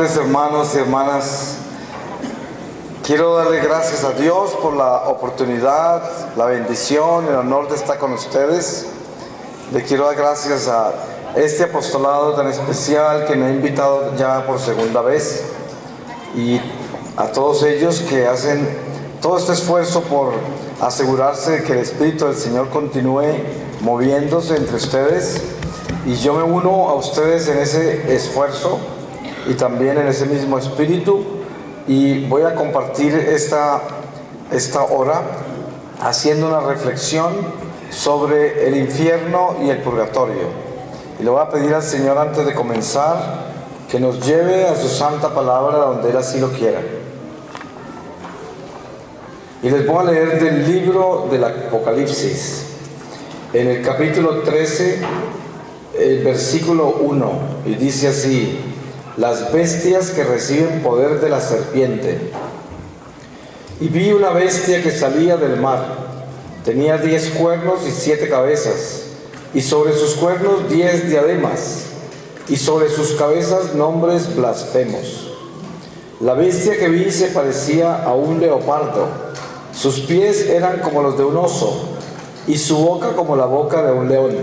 amables hermanos y hermanas, quiero darle gracias a Dios por la oportunidad, la bendición, el honor de estar con ustedes. Le quiero dar gracias a este apostolado tan especial que me ha invitado ya por segunda vez, y a todos ellos que hacen todo este esfuerzo por asegurarse de que el Espíritu del Señor continúe moviéndose entre ustedes. Y yo me uno a ustedes en ese esfuerzo y también en ese mismo espíritu, y voy a compartir esta hora haciendo una reflexión sobre el infierno y el purgatorio. Y le voy a pedir al Señor, antes de comenzar, que nos lleve a su santa palabra donde Él así lo quiera. Y les voy a leer del libro del Apocalipsis, en el capítulo 13, el versículo 1, y dice así: las bestias que reciben poder de la serpiente. Y vi una bestia que salía del mar, tenía 10 cuernos y 7 cabezas, y sobre sus cuernos 10 diademas, y sobre sus cabezas nombres blasfemos. La bestia que vi se parecía a un leopardo, sus pies eran como los de un oso, y su boca como la boca de un león.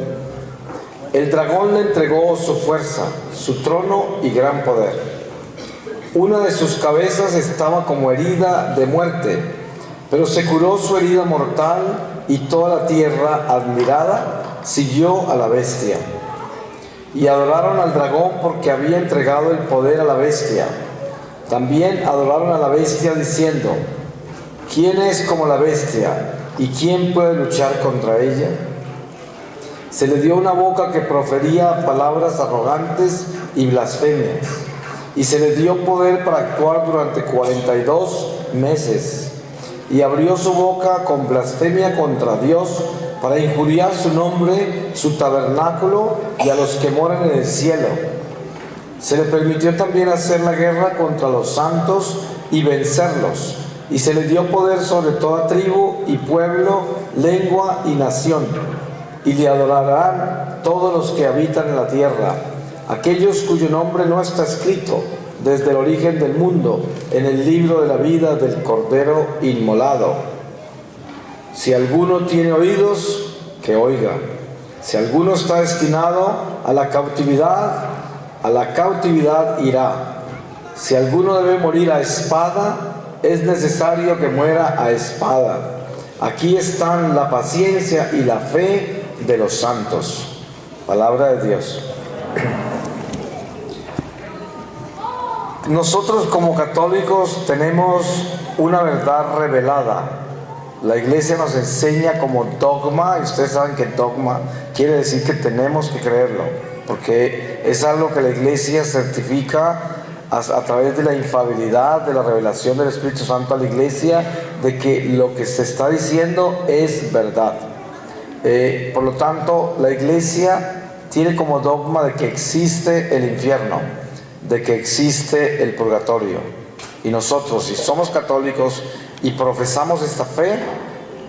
El dragón le entregó su fuerza, su trono y gran poder. Una de sus cabezas estaba como herida de muerte, pero se curó su herida mortal, y toda la tierra, admirada, siguió a la bestia. Y adoraron al dragón porque había entregado el poder a la bestia. También adoraron a la bestia diciendo: ¿quién es como la bestia? ¿Y quién puede luchar contra ella? Se le dio una boca que profería palabras arrogantes y blasfemias, y se le dio poder para actuar durante 42 meses, y abrió su boca con blasfemia contra Dios para injuriar su nombre, su tabernáculo y a los que moran en el cielo. Se le permitió también hacer la guerra contra los santos y vencerlos, y se le dio poder sobre toda tribu y pueblo, lengua y nación. Y le adorarán todos los que habitan en la tierra, aquellos cuyo nombre no está escrito desde el origen del mundo en el libro de la vida del Cordero inmolado. Si alguno tiene oídos, que oiga. Si alguno está destinado a la cautividad irá. Si alguno debe morir a espada, es necesario que muera a espada. Aquí están la paciencia y la fe de los santos. Palabra de Dios. Nosotros como católicos tenemos una verdad revelada. La Iglesia nos enseña como dogma, y ustedes saben que dogma quiere decir que tenemos que creerlo, porque es algo que la Iglesia certifica a través de la infalibilidad, de la revelación del Espíritu Santo a la Iglesia, de que lo que se está diciendo es verdad. Por lo tanto, la Iglesia tiene como dogma de que existe el infierno, de que existe el purgatorio. Y nosotros, si somos católicos y profesamos esta fe,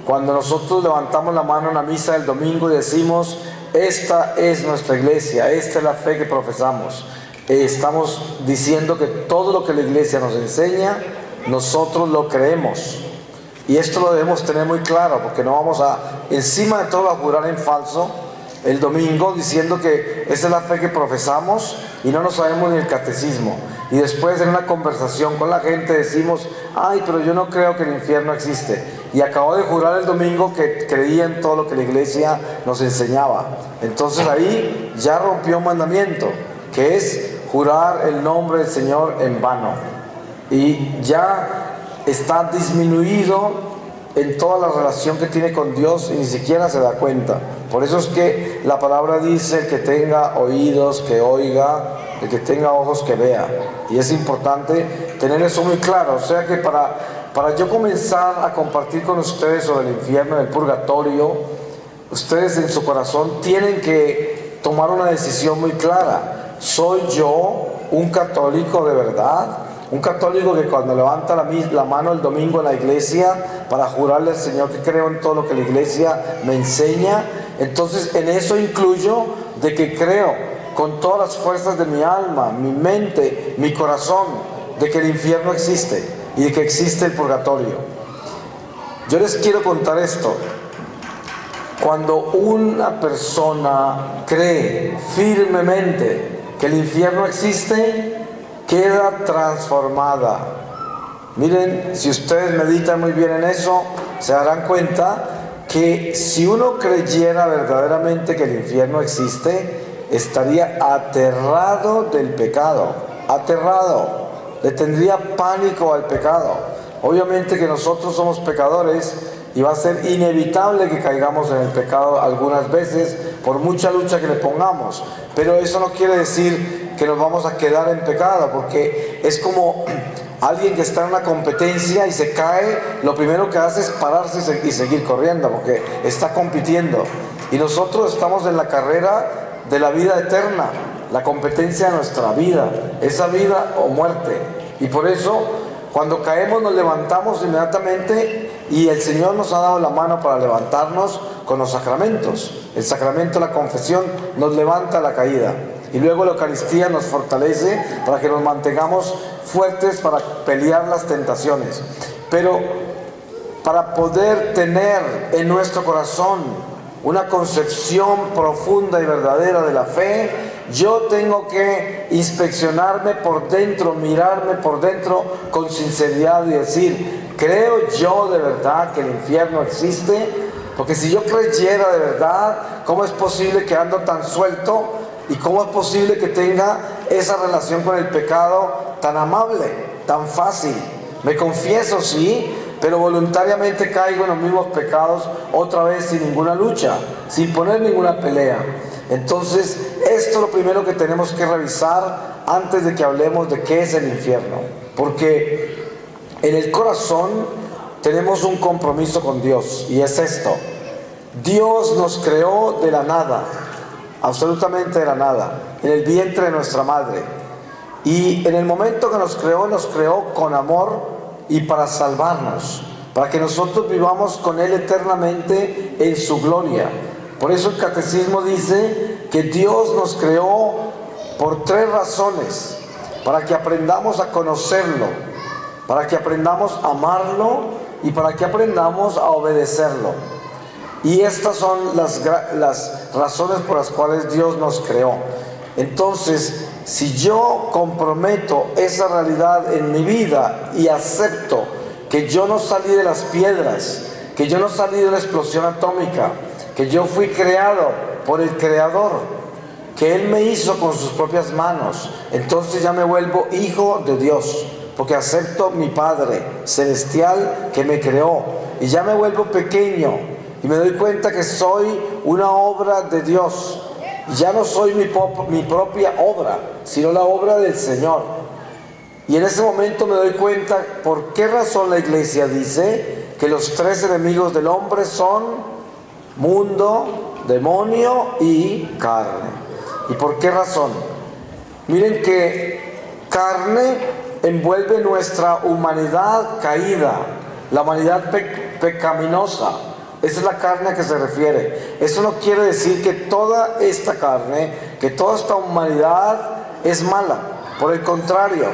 cuando nosotros levantamos la mano en la misa del domingo y decimos: esta es nuestra Iglesia, esta es la fe que profesamos, estamos diciendo que todo lo que la Iglesia nos enseña, nosotros lo creemos. Y esto lo debemos tener muy claro, porque no vamos a, encima de todo, a jurar en falso el domingo diciendo que esa es la fe que profesamos y no nos sabemos ni el catecismo. Y después, en una conversación con la gente, decimos: ay, pero yo no creo que el infierno existe. Y acabo de jurar el domingo que creía en todo lo que la Iglesia nos enseñaba. Entonces ahí ya rompió un mandamiento, que es jurar el nombre del Señor en vano. Y ya está disminuido en toda la relación que tiene con Dios, y ni siquiera se da cuenta. Por eso es que la palabra dice: el que tenga oídos, que oiga; el que tenga ojos, que vea. Y es importante tener eso muy claro. O sea que para yo comenzar a compartir con ustedes sobre el infierno y el purgatorio, ustedes en su corazón tienen que tomar una decisión muy clara. ¿Soy yo un católico de verdad? Un católico que cuando levanta la mano el domingo en la iglesia para jurarle al Señor que creo en todo lo que la iglesia me enseña, entonces en eso incluyo de que creo con todas las fuerzas de mi alma, mi mente, mi corazón, de que el infierno existe y de que existe el purgatorio. Yo les quiero contar esto. Cuando una persona cree firmemente que el infierno existe, queda transformada. Miren, si ustedes meditan muy bien en eso, se darán cuenta que si uno creyera verdaderamente que el infierno existe, estaría aterrado del pecado, aterrado, le tendría pánico al pecado. Obviamente que nosotros somos pecadores y va a ser inevitable que caigamos en el pecado algunas veces por mucha lucha que le pongamos, pero eso no quiere decir que nos vamos a quedar en pecado, porque es como alguien que está en una competencia y se cae, lo primero que hace es pararse y seguir corriendo, porque está compitiendo. Y nosotros estamos en la carrera de la vida eterna, la competencia de nuestra vida, esa vida o muerte. Y por eso, cuando caemos, nos levantamos inmediatamente, y el Señor nos ha dado la mano para levantarnos con los sacramentos. El sacramento de la confesión nos levanta la caída, y luego la Eucaristía nos fortalece para que nos mantengamos fuertes para pelear las tentaciones. Pero para poder tener en nuestro corazón una concepción profunda y verdadera de la fe, yo tengo que inspeccionarme por dentro, mirarme por dentro con sinceridad y decir: ¿creo yo de verdad que el infierno existe? Porque si yo creyera de verdad, ¿cómo es posible que ando tan suelto? ¿Y cómo es posible que tenga esa relación con el pecado tan amable, tan fácil? Me confieso, sí, pero voluntariamente caigo en los mismos pecados otra vez sin ninguna lucha, sin poner ninguna pelea. Entonces, esto es lo primero que tenemos que revisar antes de que hablemos de qué es el infierno. Porque en el corazón tenemos un compromiso con Dios, y es esto: Dios nos creó de la nada, absolutamente de la nada, en el vientre de nuestra madre. Y en el momento que nos creó con amor y para salvarnos, para que nosotros vivamos con Él eternamente en su gloria. Por eso el Catecismo dice que Dios nos creó por 3 razones: para que aprendamos a conocerlo, para que aprendamos a amarlo y para que aprendamos a obedecerlo. Y estas son las razones por las cuales Dios nos creó. Entonces, si yo comprometo esa realidad en mi vida y acepto que yo no salí de las piedras, que yo no salí de una explosión atómica, que yo fui creado por el Creador, que Él me hizo con sus propias manos, entonces ya me vuelvo hijo de Dios, porque acepto mi Padre celestial que me creó, y ya me vuelvo pequeño y me doy cuenta que soy una obra de Dios. Ya no soy mi propia obra, sino la obra del Señor. Y en ese momento me doy cuenta por qué razón la Iglesia dice que los 3 enemigos del hombre son mundo, demonio y carne. ¿Y por qué razón? Miren que carne envuelve nuestra humanidad caída, la humanidad pecaminosa. Esa es la carne a que se refiere. Eso no quiere decir que toda esta carne, que toda esta humanidad es mala. Por el contrario,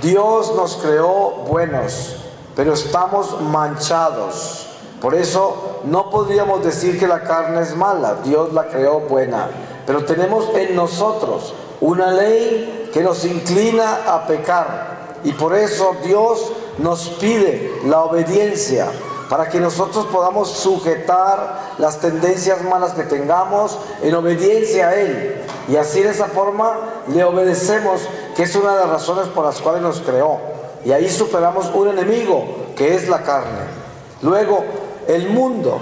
Dios nos creó buenos, pero estamos manchados. Por eso no podríamos decir que la carne es mala. Dios la creó buena. Pero tenemos en nosotros una ley que nos inclina a pecar. Y por eso Dios nos pide la obediencia, para que nosotros podamos sujetar las tendencias malas que tengamos en obediencia a Él. Y así, de esa forma, le obedecemos, que es una de las razones por las cuales nos creó. Y ahí superamos un enemigo, que es la carne. Luego, el mundo.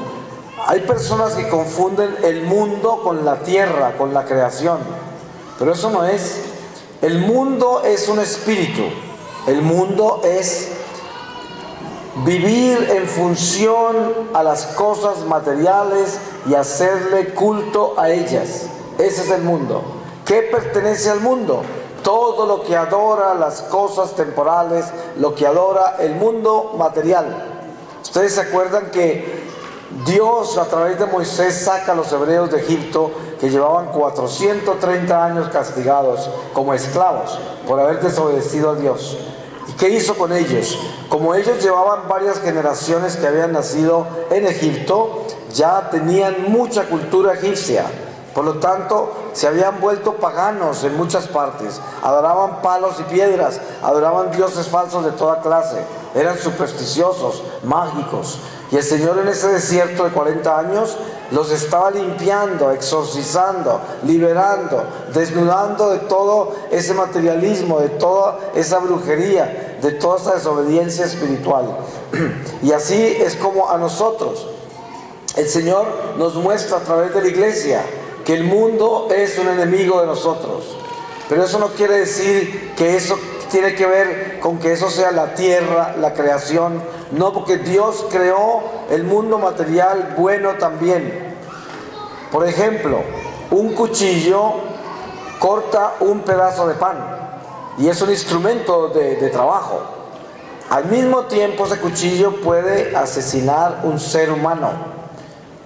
Hay personas que confunden el mundo con la tierra, con la creación. Pero eso no es. El mundo es un espíritu. El mundo es vivir en función a las cosas materiales y hacerle culto a ellas. Ese es el mundo. ¿Qué pertenece al mundo? Todo lo que adora las cosas temporales, lo que adora el mundo material. Ustedes se acuerdan que Dios, a través de Moisés, saca a los hebreos de Egipto que llevaban 430 años castigados como esclavos por haber desobedecido a Dios. ¿Y qué hizo con ellos? Como ellos llevaban varias generaciones que habían nacido en Egipto, ya tenían mucha cultura egipcia. Por lo tanto, se habían vuelto paganos en muchas partes. Adoraban palos y piedras, adoraban dioses falsos de toda clase. Eran supersticiosos, mágicos. Y el Señor en ese desierto de 40 años los estaba limpiando, exorcizando, liberando, desnudando de todo ese materialismo, de toda esa brujería, de toda esa desobediencia espiritual. Y así es como a nosotros el Señor nos muestra a través de la iglesia que el mundo es un enemigo de nosotros. Pero eso no quiere decir que eso tiene que ver con que eso sea la tierra, la creación. No, porque Dios creó el mundo material bueno también. Por ejemplo, un cuchillo corta un pedazo de pan y es un instrumento de trabajo. Al mismo tiempo, ese cuchillo puede asesinar un ser humano.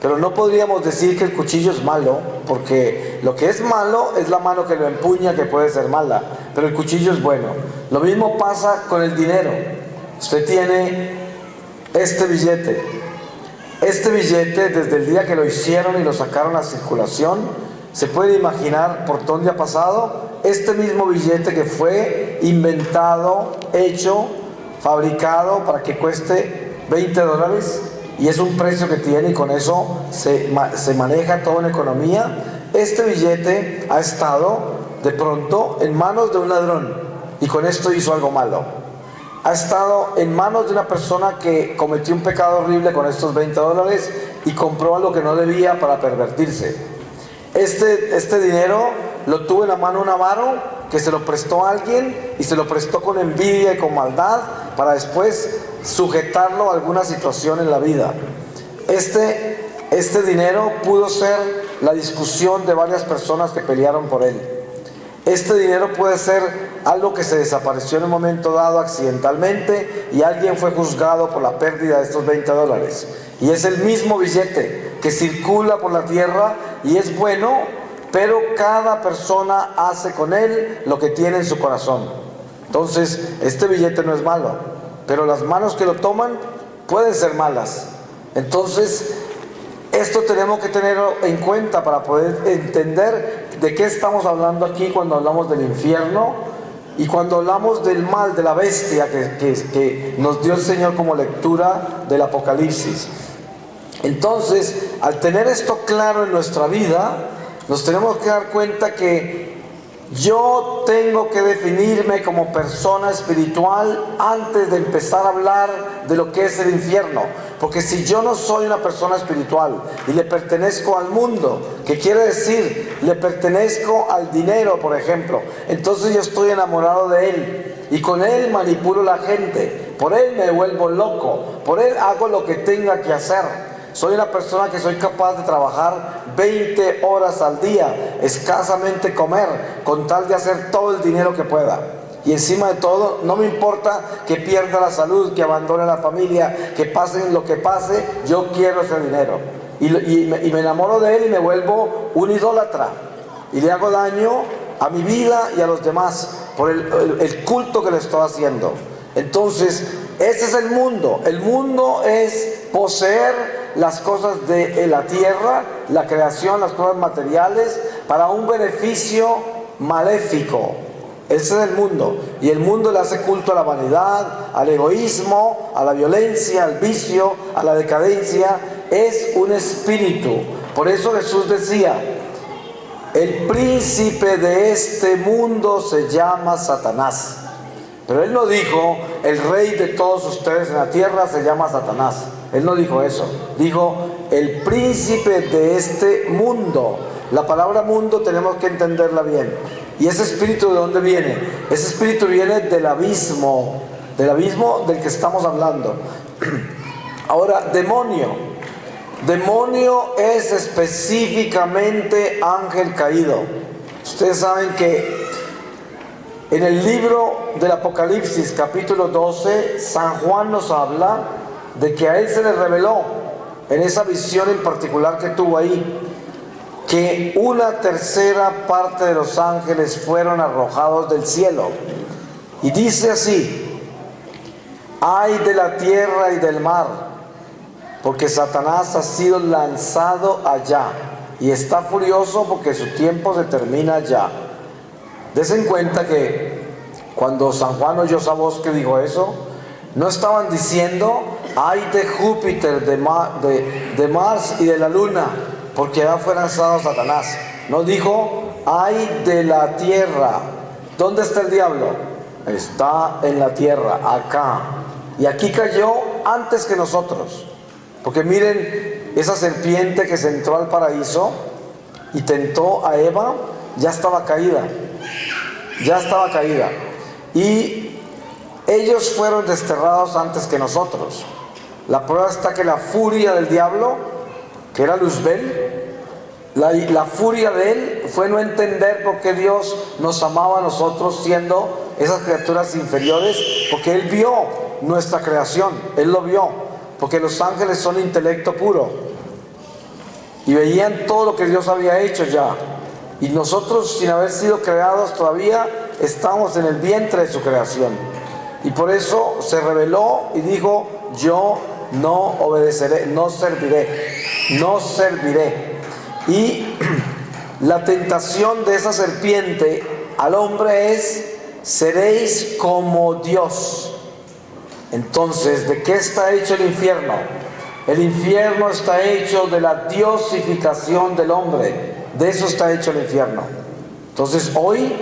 Pero no podríamos decir que el cuchillo es malo, porque lo que es malo es la mano que lo empuña, que puede ser mala, pero el cuchillo es bueno. Lo mismo pasa con el dinero. Usted tiene este billete. Este billete, desde el día que lo hicieron y lo sacaron a circulación, se puede imaginar por dónde ha pasado. Este mismo billete que fue inventado, hecho, fabricado para que cueste $20, y es un precio que tiene, y con eso se maneja toda una economía. Este billete ha estado de pronto en manos de un ladrón y con esto hizo algo malo. Ha estado en manos de una persona que cometió un pecado horrible con estos $20 y compró algo que no debía para pervertirse. Este dinero lo tuvo en la mano un avaro que se lo prestó a alguien y se lo prestó con envidia y con maldad para después sujetarlo a alguna situación en la vida. Este dinero pudo ser la discusión de varias personas que pelearon por él. Este dinero puede ser algo que se desapareció en un momento dado accidentalmente y alguien fue juzgado por la pérdida de estos $20. Y es el mismo billete que circula por la tierra y es bueno, pero cada persona hace con él lo que tiene en su corazón. Entonces, este billete no es malo, pero las manos que lo toman pueden ser malas. Entonces, esto tenemos que tenerlo en cuenta para poder entender de qué estamos hablando aquí cuando hablamos del infierno y cuando hablamos del mal, de la bestia que nos dio el Señor como lectura del Apocalipsis. Entonces, al tener esto claro en nuestra vida, nos tenemos que dar cuenta que yo tengo que definirme como persona espiritual antes de empezar a hablar de lo que es el infierno. Porque si yo no soy una persona espiritual y le pertenezco al mundo, que quiere decir, le pertenezco al dinero, por ejemplo, entonces yo estoy enamorado de él y con él manipulo a la gente, por él me vuelvo loco, por él hago lo que tenga que hacer. Soy una persona que soy capaz de trabajar 20 horas al día, escasamente comer, con tal de hacer todo el dinero que pueda. Y encima de todo, no me importa que pierda la salud, que abandone la familia, que pase lo que pase, yo quiero ese dinero. Y me enamoro de él y me vuelvo un idólatra. Y le hago daño a mi vida y a los demás por el culto que le estoy haciendo. Entonces, ese es el mundo. El mundo es poseer las cosas de la tierra, la creación, las cosas materiales, para un beneficio maléfico. Ese es el mundo. Y el mundo le hace culto a la vanidad, al egoísmo, a la violencia, al vicio, a la decadencia. Es un espíritu. Por eso Jesús decía, el príncipe de este mundo se llama Satanás. Pero él no dijo, el rey de todos ustedes en la tierra se llama Satanás. Él no dijo eso. Dijo, el príncipe de este mundo. La palabra mundo tenemos que entenderla bien. ¿Y ese espíritu de dónde viene? Ese espíritu viene del abismo del que estamos hablando. Ahora, demonio. Demonio es específicamente ángel caído. Ustedes saben que en el libro del Apocalipsis, capítulo 12, San Juan nos habla de que a él se le reveló, en esa visión en particular que tuvo ahí, que una tercera parte de los ángeles fueron arrojados del cielo. Y dice así: ay de la tierra y del mar, porque Satanás ha sido lanzado allá, y está furioso porque su tiempo se termina ya. Des en cuenta que cuando San Juan oyó esa voz que dijo eso, no estaban diciendo ay de Júpiter, de Mars y de la luna, porque allá fue lanzado Satanás. No dijo ay de la tierra. ¿Dónde está el diablo? Está en la tierra, acá. Y aquí cayó antes que nosotros. Porque miren, esa serpiente que se entró al paraíso y tentó a Eva, ya estaba caída. Ya estaba caída. Y ellos fueron desterrados antes que nosotros. La prueba está que la furia del diablo, que era Luzbel, la furia de él fue no entender por qué Dios nos amaba a nosotros siendo esas criaturas inferiores, porque él vio nuestra creación, él lo vio, porque los ángeles son intelecto puro y veían todo lo que Dios había hecho ya, y nosotros, sin haber sido creados todavía, estamos en el vientre de su creación, y por eso se rebeló y dijo: yo no obedeceré, no serviré. Y la tentación de esa serpiente al hombre es: seréis como Dios. Entonces, ¿de qué está hecho el infierno? El infierno está hecho de la diosificación del hombre. De eso está hecho el infierno. Entonces hoy,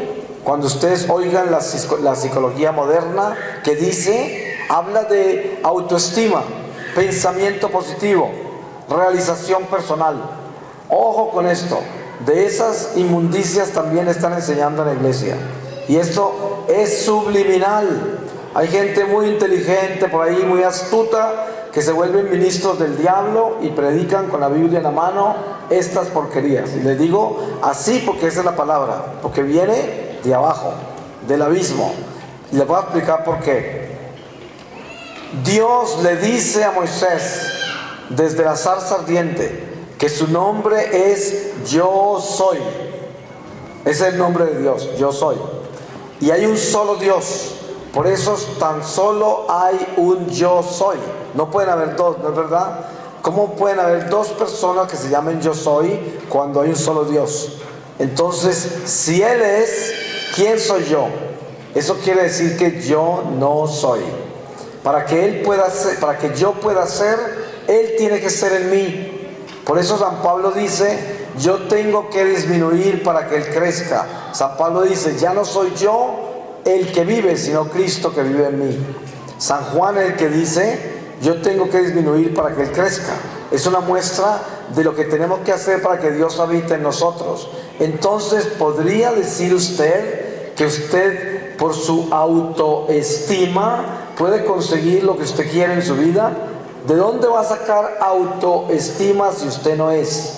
cuando ustedes oigan la psicología moderna que dice, habla de autoestima, pensamiento positivo, realización personal. Ojo con esto, de esas inmundicias también están enseñando en la iglesia. Y esto es subliminal. Hay gente muy inteligente por ahí, muy astuta, que se vuelven ministros del diablo y predican con la Biblia en la mano estas porquerías. Y les digo así porque esa es la palabra, porque viene de abajo, del abismo. Y les voy a explicar por qué. Dios le dice a Moisés desde la zarza ardiente que su nombre es Yo Soy. Ese es el nombre de Dios, Yo Soy. Y hay un solo Dios. Por eso tan solo hay un Yo Soy. No pueden haber dos, ¿no es verdad? ¿Cómo pueden haber dos personas que se llamen Yo Soy cuando hay un solo Dios? Entonces, si Él es, ¿quién soy yo? Eso quiere decir que yo no soy. Para que Él pueda ser, para que yo pueda ser, Él tiene que ser en mí. Por eso San Pablo dice: yo tengo que disminuir para que Él crezca. San Pablo dice: ya no soy yo el que vive, sino Cristo que vive en mí. San Juan es el que dice: yo tengo que disminuir para que Él crezca. Es una muestra de lo que tenemos que hacer para que Dios habite en nosotros. Entonces, ¿podría decir usted que usted, por su autoestima, puede conseguir lo que usted quiere en su vida? ¿De dónde va a sacar autoestima si usted no es?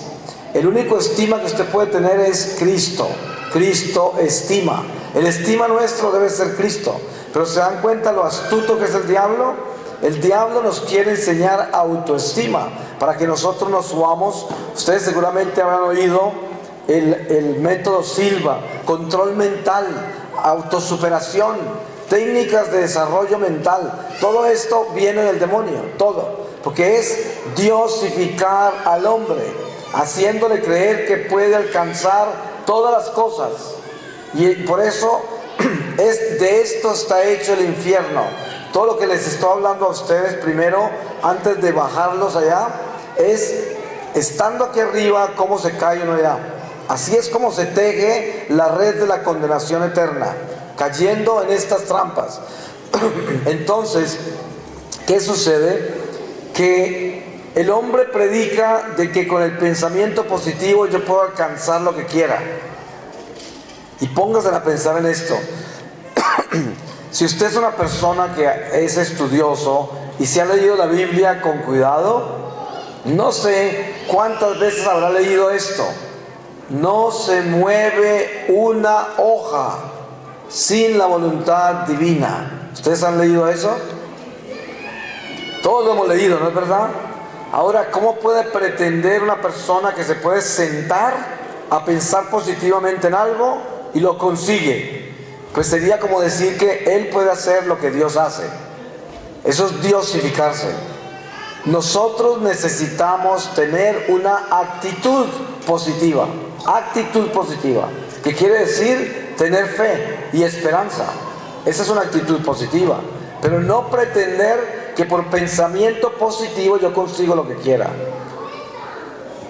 El único estima que usted puede tener es Cristo. Cristo estima. El estima nuestro debe ser Cristo. Pero ¿se dan cuenta lo astuto que es el diablo? El diablo nos quiere enseñar autoestima para que nosotros nos subamos. Ustedes seguramente habrán oído el método Silva, control mental, autosuperación, técnicas de desarrollo mental. Todo esto viene del demonio, todo, porque es diosificar al hombre, haciéndole creer que puede alcanzar todas las cosas. Y por eso de esto está hecho el infierno. Todo lo que les estoy hablando a ustedes primero, antes de bajarlos allá, es estando aquí arriba, cómo se cae uno allá. Así es como se teje la red de la condenación eterna, cayendo en estas trampas. Entonces, ¿qué sucede? Que el hombre predica de que con el pensamiento positivo yo puedo alcanzar lo que quiera. Y póngase a pensar en esto. Si usted es una persona que es estudioso y se ha leído la Biblia con cuidado, no sé cuántas veces habrá leído esto: no se mueve una hoja sin la voluntad divina. ¿Ustedes han leído eso? Todos lo hemos leído, ¿no es verdad? Ahora, ¿cómo puede pretender una persona que se puede sentar a pensar positivamente en algo y lo consigue. Pues sería como decir que él puede hacer lo que Dios hace. Eso es diosificarse. Nosotros necesitamos tener una actitud positiva. Actitud positiva, que quiere decir tener fe y esperanza. Esa es una actitud positiva. Pero no pretender que por pensamiento positivo yo consigo lo que quiera.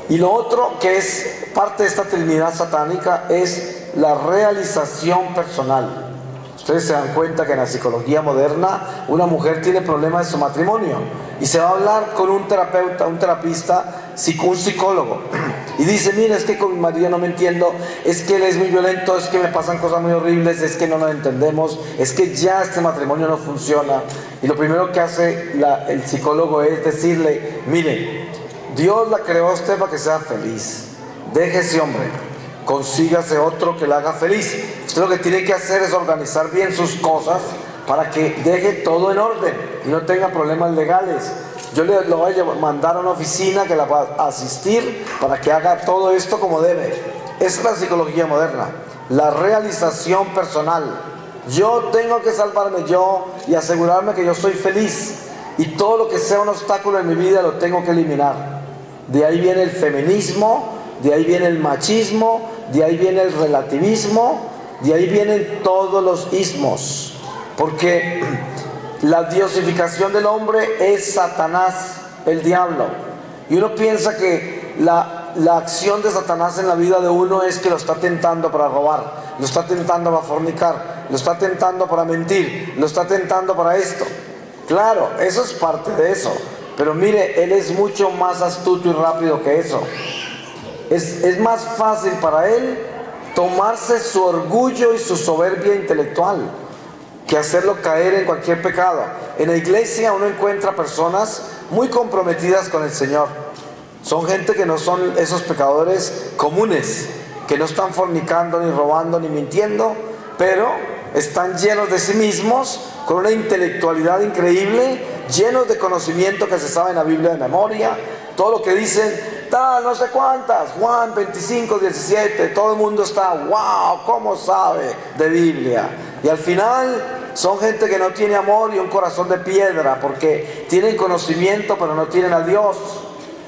Y lo otro que es parte de esta trinidad satánica es la realización personal. Ustedes se dan cuenta que en la psicología moderna una mujer tiene problemas en su matrimonio y se va a hablar con un terapeuta, un terapista, un psicólogo, y dice: mira, es que con mi marido no me entiendo, es que él es muy violento, es que me pasan cosas muy horribles, es que no nos entendemos, es que ya este matrimonio no funciona. Y lo primero que hace el psicólogo es decirle: mire, Dios la creó a usted para que sea feliz, deje ese hombre, consígase otro que la haga feliz. Usted lo que tiene que hacer es organizar bien sus cosas para que deje todo en orden y no tenga problemas legales. Yo lo voy a mandar a una oficina que la va a asistir para que haga todo esto como debe. Esa es la psicología moderna, la realización personal. Yo tengo que salvarme yo y asegurarme que yo soy feliz, y todo lo que sea un obstáculo en mi vida lo tengo que eliminar. De ahí viene el feminismo, de ahí viene el machismo, de ahí viene el relativismo, de ahí vienen todos los ismos, porque la diosificación del hombre es Satanás, el diablo. Y uno piensa que la acción de Satanás en la vida de uno es que lo está tentando para robar, lo está tentando para fornicar, lo está tentando para mentir, lo está tentando para esto. Claro, eso es parte de eso, pero mire, él es mucho más astuto y rápido que eso. Es más fácil para él tomarse su orgullo y su soberbia intelectual que hacerlo caer en cualquier pecado. En la iglesia uno encuentra personas muy comprometidas con el Señor. Son gente que no son esos pecadores comunes, que no están fornicando, ni robando, ni mintiendo, pero están llenos de sí mismos, con una intelectualidad increíble, llenos de conocimiento que se sabe en la Biblia de memoria. Todo lo que dicen, tal, no sé cuántas, Juan 25, 17, todo el mundo está: wow, ¿cómo sabe de Biblia? Y al final son gente que no tiene amor y un corazón de piedra, porque tienen conocimiento pero no tienen a Dios.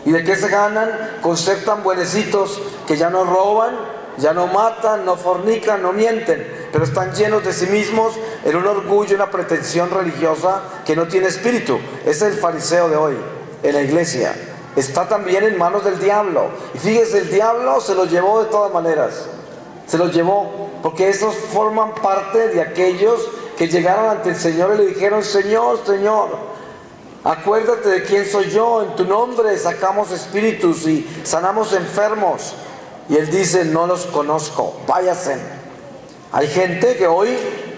¿Y de qué se ganan? Con ser tan buenecitos que ya no roban, ya no matan, no fornican, no mienten, pero están llenos de sí mismos en un orgullo, una pretensión religiosa que no tiene espíritu. Ese es el fariseo de hoy en la iglesia. Está también en manos del diablo. Y fíjese, el diablo se lo llevó de todas maneras. Se lo llevó porque esos forman parte de aquellos que llegaron ante el Señor y le dijeron: Señor, Señor, acuérdate de quién soy yo, en tu nombre sacamos espíritus y sanamos enfermos. Y él dice: no los conozco, váyanse. Hay gente que hoy,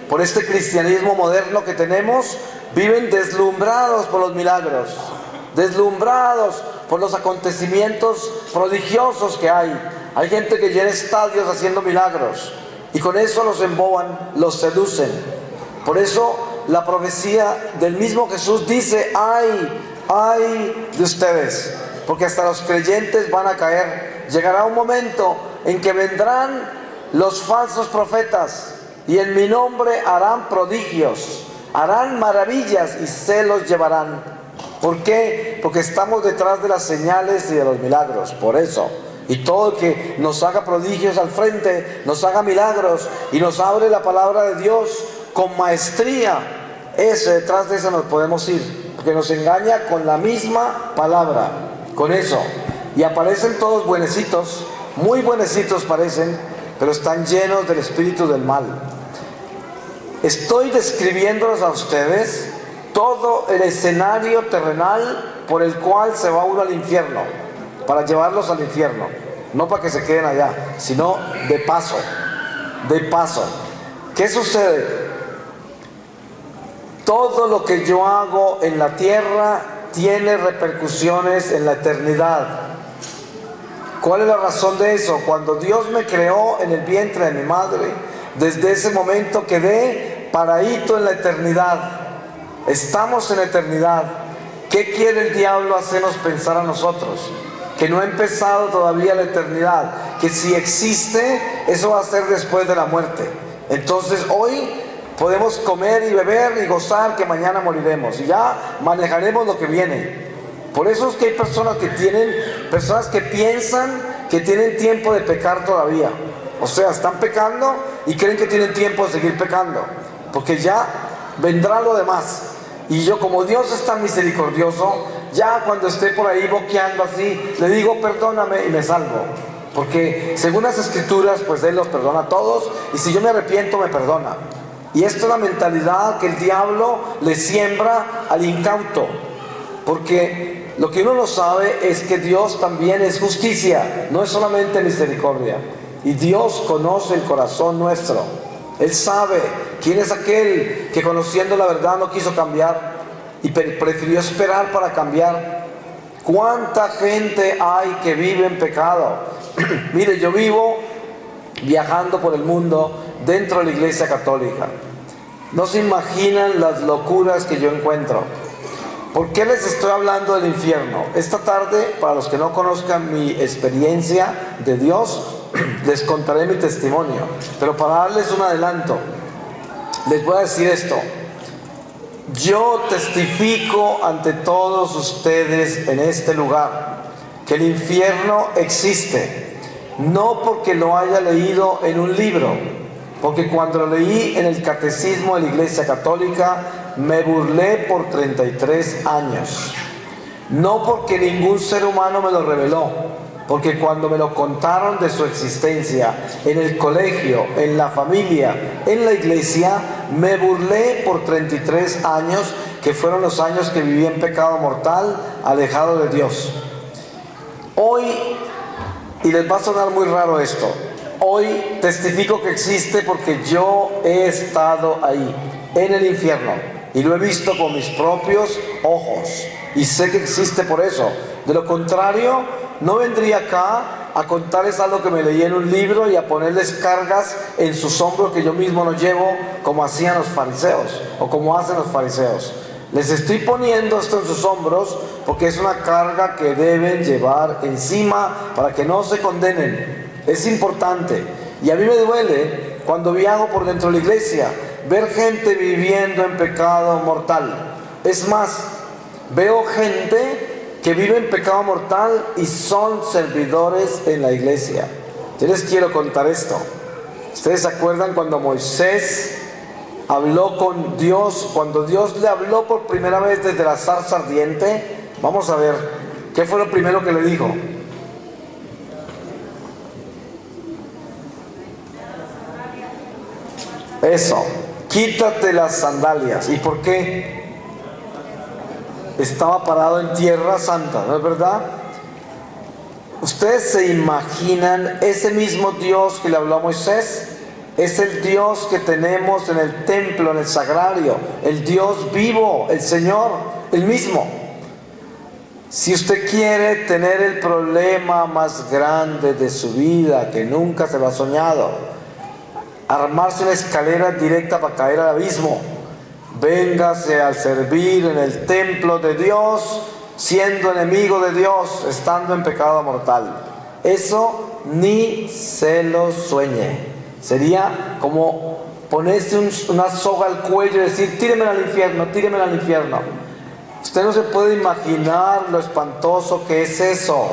por este cristianismo moderno que tenemos, viven deslumbrados por los milagros, deslumbrados por los acontecimientos prodigiosos que hay. Hay gente que llena estadios haciendo milagros y con eso los emboban, los seducen. Por eso la profecía del mismo Jesús dice: ay de ustedes, porque hasta los creyentes van a caer. Llegará un momento en que vendrán los falsos profetas y en mi nombre harán prodigios, harán maravillas y se los llevarán. ¿Por qué? Porque estamos detrás de las señales y de los milagros. Por eso. Y todo el que nos haga prodigios al frente, nos haga milagros y nos abre la palabra de Dios con maestría, detrás de eso nos podemos ir, porque nos engaña con la misma palabra, con eso. Y aparecen todos buenecitos, muy buenecitos parecen, pero están llenos del espíritu del mal. Estoy describiéndolos a ustedes todo el escenario terrenal por el cual se va uno al infierno, para llevarlos al infierno, no para que se queden allá, sino de paso, de paso. ¿Qué sucede? Todo lo que yo hago en la tierra tiene repercusiones en la eternidad. ¿Cuál es la razón de eso? Cuando Dios me creó en el vientre de mi madre, desde ese momento quedé paradito en la eternidad. Estamos en la eternidad. ¿Qué quiere el diablo hacernos pensar a nosotros? Que no ha empezado todavía la eternidad, que si existe, eso va a ser después de la muerte. Entonces hoy podemos comer y beber y gozar que mañana moriremos y ya manejaremos lo que viene. Por eso es que hay personas que piensan que tienen tiempo de pecar todavía. O sea, están pecando y creen que tienen tiempo de seguir pecando, porque ya vendrá lo demás. Y yo, como Dios es tan misericordioso, ya cuando esté por ahí boqueando así, le digo perdóname y me salvo. Porque según las escrituras, pues Él los perdona a todos, y si yo me arrepiento, me perdona. Y esta es la mentalidad que el diablo le siembra al incauto. Porque lo que uno no sabe es que Dios también es justicia, no es solamente misericordia. Y Dios conoce el corazón nuestro. Él sabe quién es aquel que, conociendo la verdad, no quiso cambiar y prefirió esperar para cambiar. ¿Cuánta gente hay que vive en pecado? Mire, yo vivo viajando por el mundo dentro de la Iglesia Católica. No se imaginan las locuras que yo encuentro. ¿Por qué les estoy hablando del infierno? Esta tarde, para los que no conozcan mi experiencia de Dios, les contaré mi testimonio. Pero para darles un adelanto, les voy a decir esto. Yo testifico ante todos ustedes en este lugar que el infierno existe. No porque lo haya leído en un libro, porque cuando lo leí en el catecismo de la Iglesia Católica me burlé por 33 años. No porque ningún ser humano me lo reveló, porque cuando me lo contaron de su existencia, en el colegio, en la familia, en la iglesia, me burlé por 33 años, que fueron los años que viví en pecado mortal, alejado de Dios. Hoy, y les va a sonar muy raro esto, hoy testifico que existe porque yo he estado ahí, en el infierno, y lo he visto con mis propios ojos, y sé que existe por eso. De lo contrario, no vendría acá a contarles algo que me leí en un libro y a ponerles cargas en sus hombros que yo mismo no llevo, como hacían los fariseos, o como hacen los fariseos. Les estoy poniendo esto en sus hombros porque es una carga que deben llevar encima para que no se condenen. Es importante. Y a mí me duele cuando viajo por dentro de la iglesia ver gente viviendo en pecado mortal. Es más, veo gente que vive en pecado mortal y son servidores en la iglesia. Yo les quiero contar esto. ¿Ustedes se acuerdan cuando Moisés habló con Dios? Cuando Dios le habló por primera vez desde la zarza ardiente. Vamos a ver, ¿qué fue lo primero que le dijo? Eso, quítate las sandalias. ¿Y por qué? Estaba parado en tierra santa, ¿no es verdad? ¿Ustedes se imaginan ese mismo Dios que le habló a Moisés? Es el Dios que tenemos en el templo, en el sagrario, el Dios vivo, el Señor, el mismo. Si usted quiere tener el problema más grande de su vida, que nunca se lo ha soñado, armarse una escalera directa para caer al abismo, véngase al servir en el templo de Dios, siendo enemigo de Dios, estando en pecado mortal. Eso ni se lo sueñe. Sería como ponerse una soga al cuello y decir, tíreme al infierno, tíreme al infierno. Usted no se puede imaginar lo espantoso que es eso.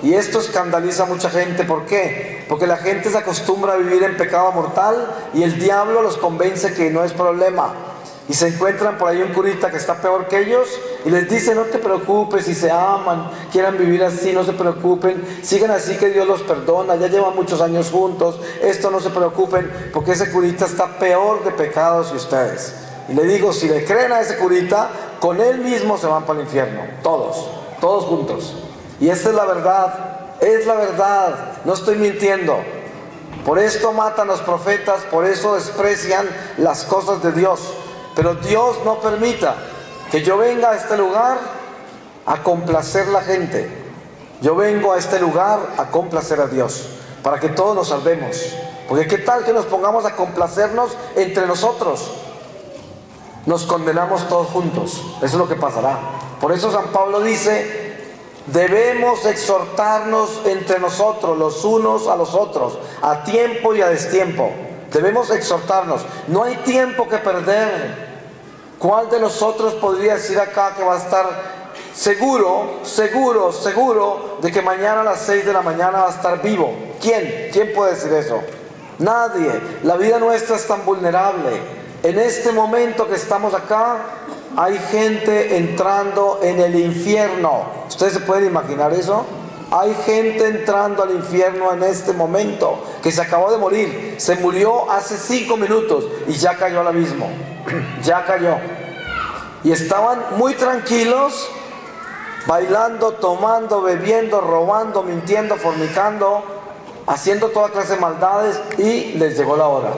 Y esto escandaliza a mucha gente. ¿Por qué? Porque la gente se acostumbra a vivir en pecado mortal y el diablo los convence que no es problema. Y se encuentran por ahí un curita que está peor que ellos y les dice, no te preocupes, si se aman, quieran vivir así, no se preocupen, sigan así que Dios los perdona, ya llevan muchos años juntos, esto no se preocupen, porque ese curita está peor de pecados que ustedes. Y le digo, si le creen a ese curita, con él mismo se van para el infierno, todos juntos. Y esta es la verdad, no estoy mintiendo. Por esto matan a los profetas, por eso desprecian las cosas de Dios. Pero Dios no permita que yo venga a este lugar a complacer la gente. Yo vengo a este lugar a complacer a Dios, para que todos nos salvemos. Porque qué tal que nos pongamos a complacernos entre nosotros. Nos condenamos todos juntos. Eso es lo que pasará. Por eso San Pablo dice Debemos exhortarnos entre nosotros, los unos a los otros, a tiempo y a destiempo. Debemos exhortarnos. No hay tiempo que perder. ¿Cuál de nosotros podría decir acá que va a estar seguro de que mañana a las 6 de la mañana va a estar vivo? ¿Quién? ¿Quién puede decir eso? Nadie. La vida nuestra es tan vulnerable. En este momento que estamos acá, hay gente entrando en el infierno. ¿Ustedes se pueden imaginar eso? Hay gente entrando al infierno en este momento, que se acabó de morir. Se murió hace 5 minutos y ya cayó al abismo. Ya cayó. Y estaban muy tranquilos, bailando, tomando, bebiendo, robando, mintiendo, fornicando, haciendo toda clase de maldades, y les llegó la hora.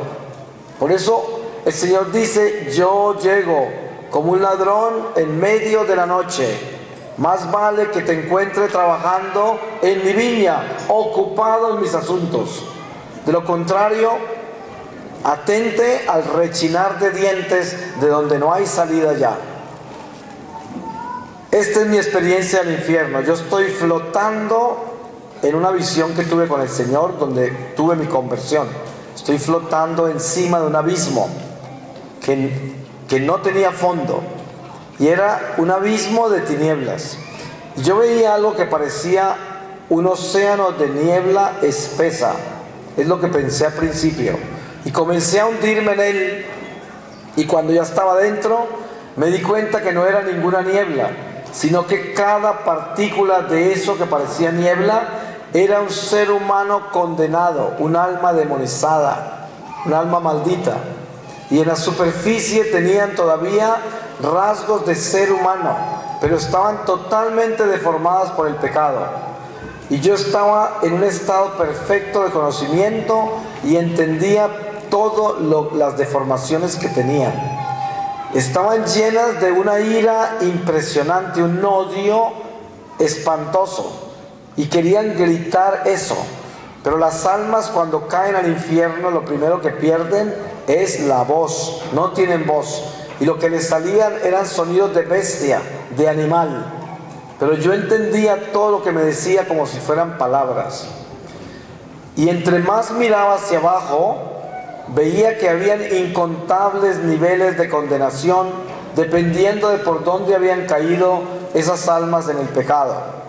Por eso el Señor dice: yo llego como un ladrón en medio de la noche. Más vale que te encuentre trabajando en mi viña, ocupado en mis asuntos. De lo contrario, atente al rechinar de dientes de donde no hay salida ya. Esta es mi experiencia del infierno. Yo estoy flotando en una visión que tuve con el Señor, donde tuve mi conversión. Estoy flotando encima de un abismo que no tenía fondo, y era un abismo de tinieblas. Y yo veía algo que parecía un océano de niebla espesa. Es lo que pensé al principio, y comencé a hundirme en él. Y cuando ya estaba dentro, me di cuenta que no era ninguna niebla, sino que cada partícula de eso que parecía niebla era un ser humano condenado, un alma demonizada, un alma maldita. Y en la superficie tenían todavía rasgos de ser humano, pero estaban totalmente deformadas por el pecado. Y yo estaba en un estado perfecto de conocimiento y entendía todas las deformaciones que tenían. Estaban llenas de una ira impresionante, un odio espantoso, y querían gritar eso. Pero las almas, cuando caen al infierno, lo primero que pierden es la voz. No tienen voz, y lo que les salían eran sonidos de bestia, de animal. Pero yo entendía todo lo que me decía como si fueran palabras. Y entre más miraba hacia abajo, veía que habían incontables niveles de condenación, dependiendo de por dónde habían caído esas almas en el pecado.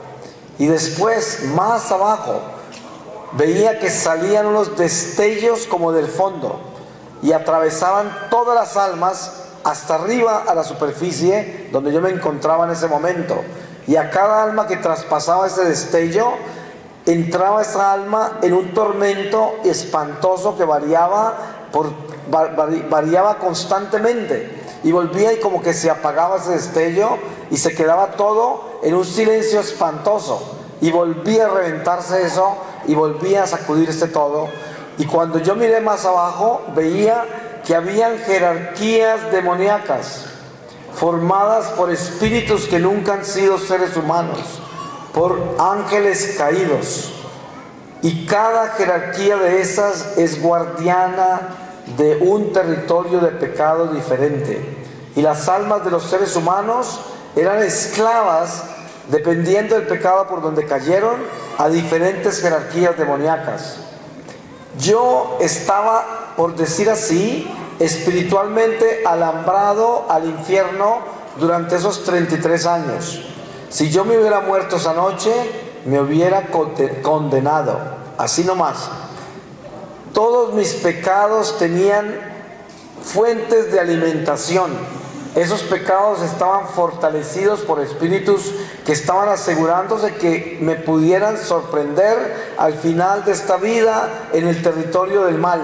Y después, más abajo, veía que salían unos destellos como del fondo, y atravesaban todas las almas hasta arriba a la superficie donde yo me encontraba en ese momento. Y a cada alma que traspasaba ese destello, entraba esa alma en un tormento espantoso que variaba constantemente, y volvía y como que se apagaba ese destello y se quedaba todo en un silencio espantoso, y volvía a reventarse eso y volvía a sacudirse todo. Y cuando yo miré más abajo, veía que habían jerarquías demoníacas formadas por espíritus que nunca han sido seres humanos, por ángeles caídos, y cada jerarquía de esas es guardiana de un territorio de pecado diferente. Y las almas de los seres humanos eran esclavas, dependiendo del pecado por donde cayeron, a diferentes jerarquías demoníacas. Yo estaba, por decir así, espiritualmente alambrado al infierno durante esos 33 años. Si yo me hubiera muerto esa noche, me hubiera condenado, así nomás. Todos mis pecados tenían fuentes de alimentación. Esos pecados estaban fortalecidos por espíritus que estaban asegurándose que me pudieran sorprender al final de esta vida en el territorio del mal.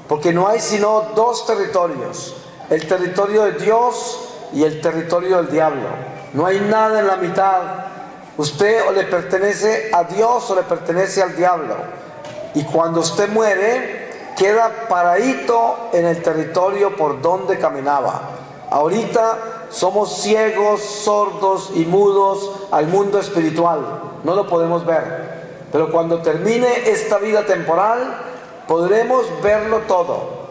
Porque no hay sino dos territorios: el territorio de Dios y el territorio del diablo. No hay nada en la mitad. Usted o le pertenece a Dios o le pertenece al diablo. Y cuando usted muere, queda paradito en el territorio por donde caminaba. Ahorita somos ciegos, sordos y mudos al mundo espiritual. No lo podemos ver. Pero cuando termine esta vida temporal, podremos verlo todo.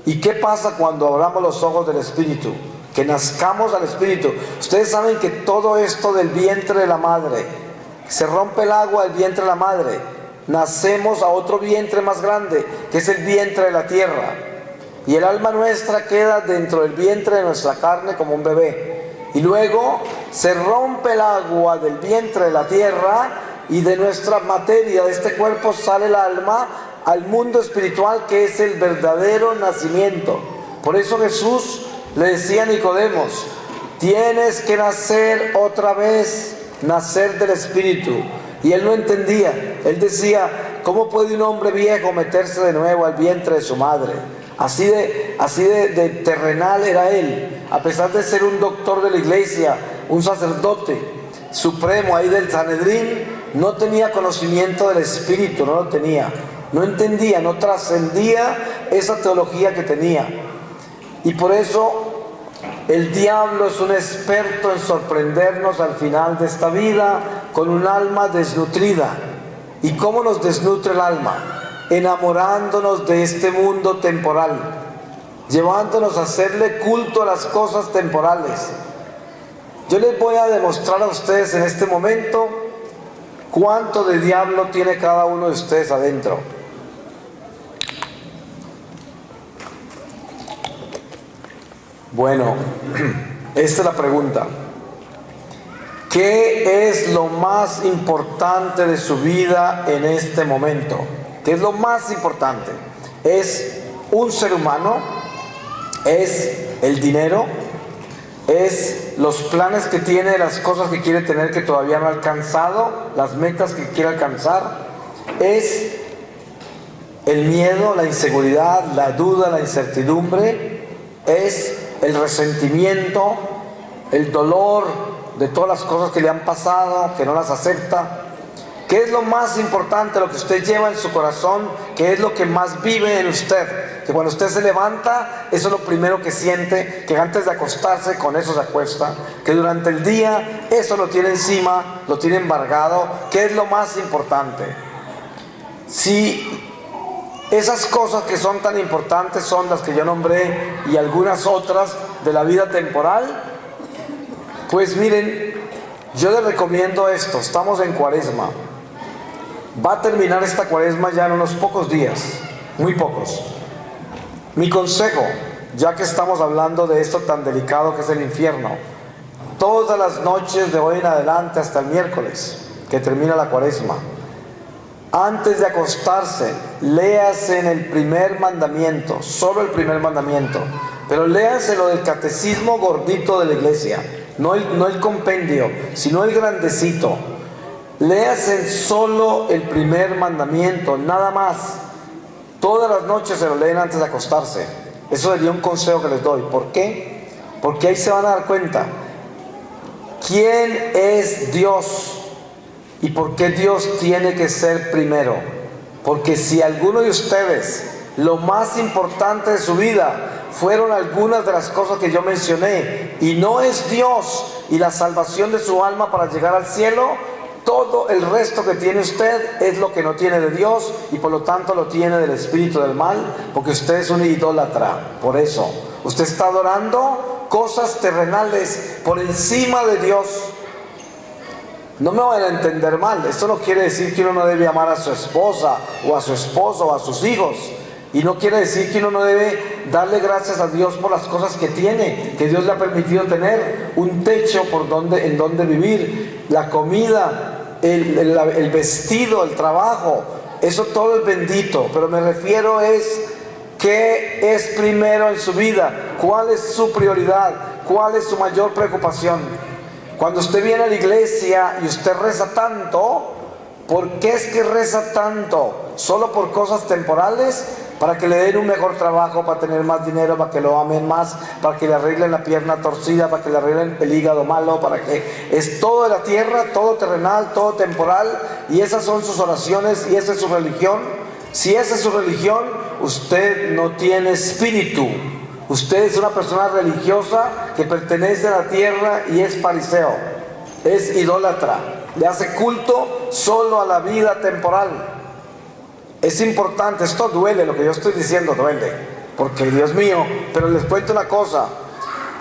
¿Y qué pasa cuando abramos los ojos del Espíritu? Que nazcamos al Espíritu. Ustedes saben que todo esto del vientre de la madre Se rompe el agua del vientre de la madre. Nacemos a otro vientre más grande, que es el vientre de la tierra. Y el alma nuestra queda dentro del vientre de nuestra carne como un bebé. Y luego se rompe el agua del vientre de la tierra y de nuestra materia, de este cuerpo, sale el alma al mundo espiritual, que es el verdadero nacimiento. Por eso Jesús le decía a Nicodemo: tienes que nacer otra vez, nacer del Espíritu. Y él no entendía. Él decía: ¿cómo puede un hombre viejo meterse de nuevo al vientre de su madre? Así de terrenal era él. A pesar de ser un doctor de la iglesia, un sacerdote supremo ahí del Sanedrín, no tenía conocimiento del Espíritu, no lo tenía. No entendía, no trascendía esa teología que tenía. Y por eso el diablo es un experto en sorprendernos al final de esta vida con un alma desnutrida. ¿Y cómo nos desnutre el alma? Enamorándonos de este mundo temporal, llevándonos a hacerle culto a las cosas temporales. Yo les voy a demostrar a ustedes en este momento cuánto de diablo tiene cada uno de ustedes adentro. Bueno, esta es la pregunta. ¿Qué es lo más importante de su vida en este momento? ¿Qué es lo más importante? ¿Es un ser humano? ¿Es el dinero? ¿Es los planes que tiene, las cosas que quiere tener que todavía no ha alcanzado, las metas que quiere alcanzar? ¿Es el miedo, la inseguridad, la duda, la incertidumbre? ¿Es el resentimiento, el dolor de todas las cosas que le han pasado, que no las acepta? ¿Qué es lo más importante, lo que usted lleva en su corazón? ¿Qué es lo que más vive en usted? Que cuando usted se levanta, eso es lo primero que siente, que antes de acostarse con eso se acuesta, que durante el día eso lo tiene encima, lo tiene embargado. ¿Qué es lo más importante? Si esas cosas que son tan importantes son las que yo nombré y algunas otras de la vida temporal, pues miren, yo les recomiendo esto. Estamos en Cuaresma. Va a terminar esta Cuaresma ya en unos pocos días, muy pocos. Mi consejo, ya que estamos hablando de esto tan delicado que es el infierno, todas las noches de hoy en adelante hasta el miércoles, que termina la Cuaresma, antes de acostarse, léase en el primer mandamiento, solo el primer mandamiento, pero léase lo del catecismo gordito de la iglesia, no el compendio, sino el grandecito. Léase solo el primer mandamiento, nada más. Todas las noches se lo leen antes de acostarse. Eso sería un consejo que les doy. ¿Por qué? Porque ahí se van a dar cuenta quién es Dios y por qué Dios tiene que ser primero. Porque si alguno de ustedes, lo más importante de su vida fueron algunas de las cosas que yo mencioné, y no es Dios y la salvación de su alma para llegar al cielo, todo el resto que tiene usted es lo que no tiene de Dios, y por lo tanto lo tiene del espíritu del mal, porque usted es un idólatra. Por eso usted está adorando cosas terrenales por encima de Dios. No me vayan a entender mal, esto no quiere decir que uno no debe amar a su esposa o a su esposo o a sus hijos, y no quiere decir que uno no debe darle gracias a Dios por las cosas que tiene, que Dios le ha permitido tener: un techo en donde vivir, la comida, el vestido, el trabajo. Eso todo es bendito, pero me refiero es qué es primero en su vida, cuál es su prioridad, cuál es su mayor preocupación. Cuando usted viene a la iglesia y usted reza tanto, ¿por qué es que reza tanto? ¿Solo por cosas temporales? Para que le den un mejor trabajo, para tener más dinero, para que lo amen más, para que le arreglen la pierna torcida, para que le arreglen el hígado malo, para que... Es todo de la tierra, todo terrenal, todo temporal, y esas son sus oraciones y esa es su religión. Si esa es su religión, usted no tiene espíritu. Usted es una persona religiosa que pertenece a la tierra y es fariseo, es idólatra, le hace culto solo a la vida temporal. Es importante, esto duele, lo que yo estoy diciendo duele, porque Dios mío, pero les cuento una cosa: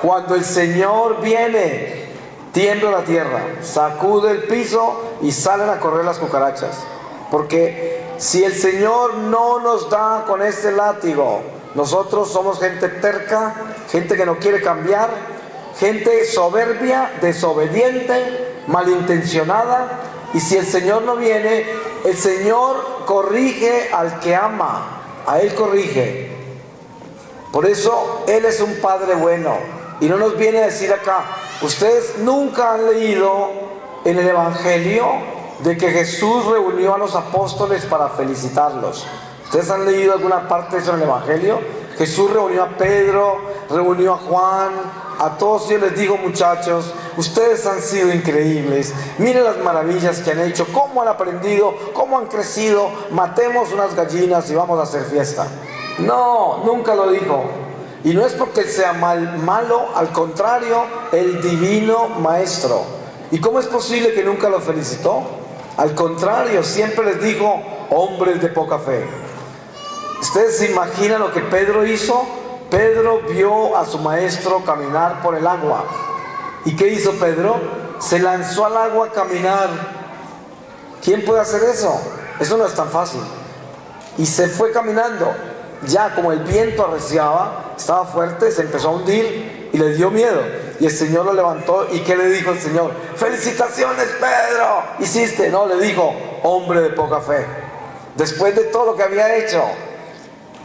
cuando el Señor viene tiembla la tierra, sacude el piso y salen a correr las cucarachas. Porque si el Señor no nos da con este látigo, nosotros somos gente terca, gente que no quiere cambiar, gente soberbia, desobediente, malintencionada. Y si el Señor no viene, el Señor corrige al que ama, a Él corrige. Por eso Él es un Padre bueno. Y no nos viene a decir acá, ustedes nunca han leído en el Evangelio de que Jesús reunió a los apóstoles para felicitarlos. ¿Ustedes han leído alguna parte de eso en el Evangelio? Jesús reunió a Pedro, reunió a Juan, a todos ellos les digo, muchachos, ustedes han sido increíbles, miren las maravillas que han hecho, cómo han aprendido, cómo han crecido, matemos unas gallinas y vamos a hacer fiesta. No, nunca lo dijo. Y no es porque él sea malo, al contrario, el divino maestro. ¿Y cómo es posible que nunca lo felicitó? Al contrario, siempre les dijo, hombres de poca fe. ¿Ustedes se imaginan lo que Pedro hizo? Pedro vio a su maestro caminar por el agua. ¿Y qué hizo Pedro? Se lanzó al agua a caminar. ¿Quién puede hacer eso? Eso no es tan fácil. Y se fue caminando. Ya como el viento arreciaba, estaba fuerte, se empezó a hundir y le dio miedo. Y el Señor lo levantó. ¿Y qué le dijo el Señor? ¡Felicitaciones, Pedro! ¿Hiciste? No, le dijo, hombre de poca fe. Después de todo lo que había hecho.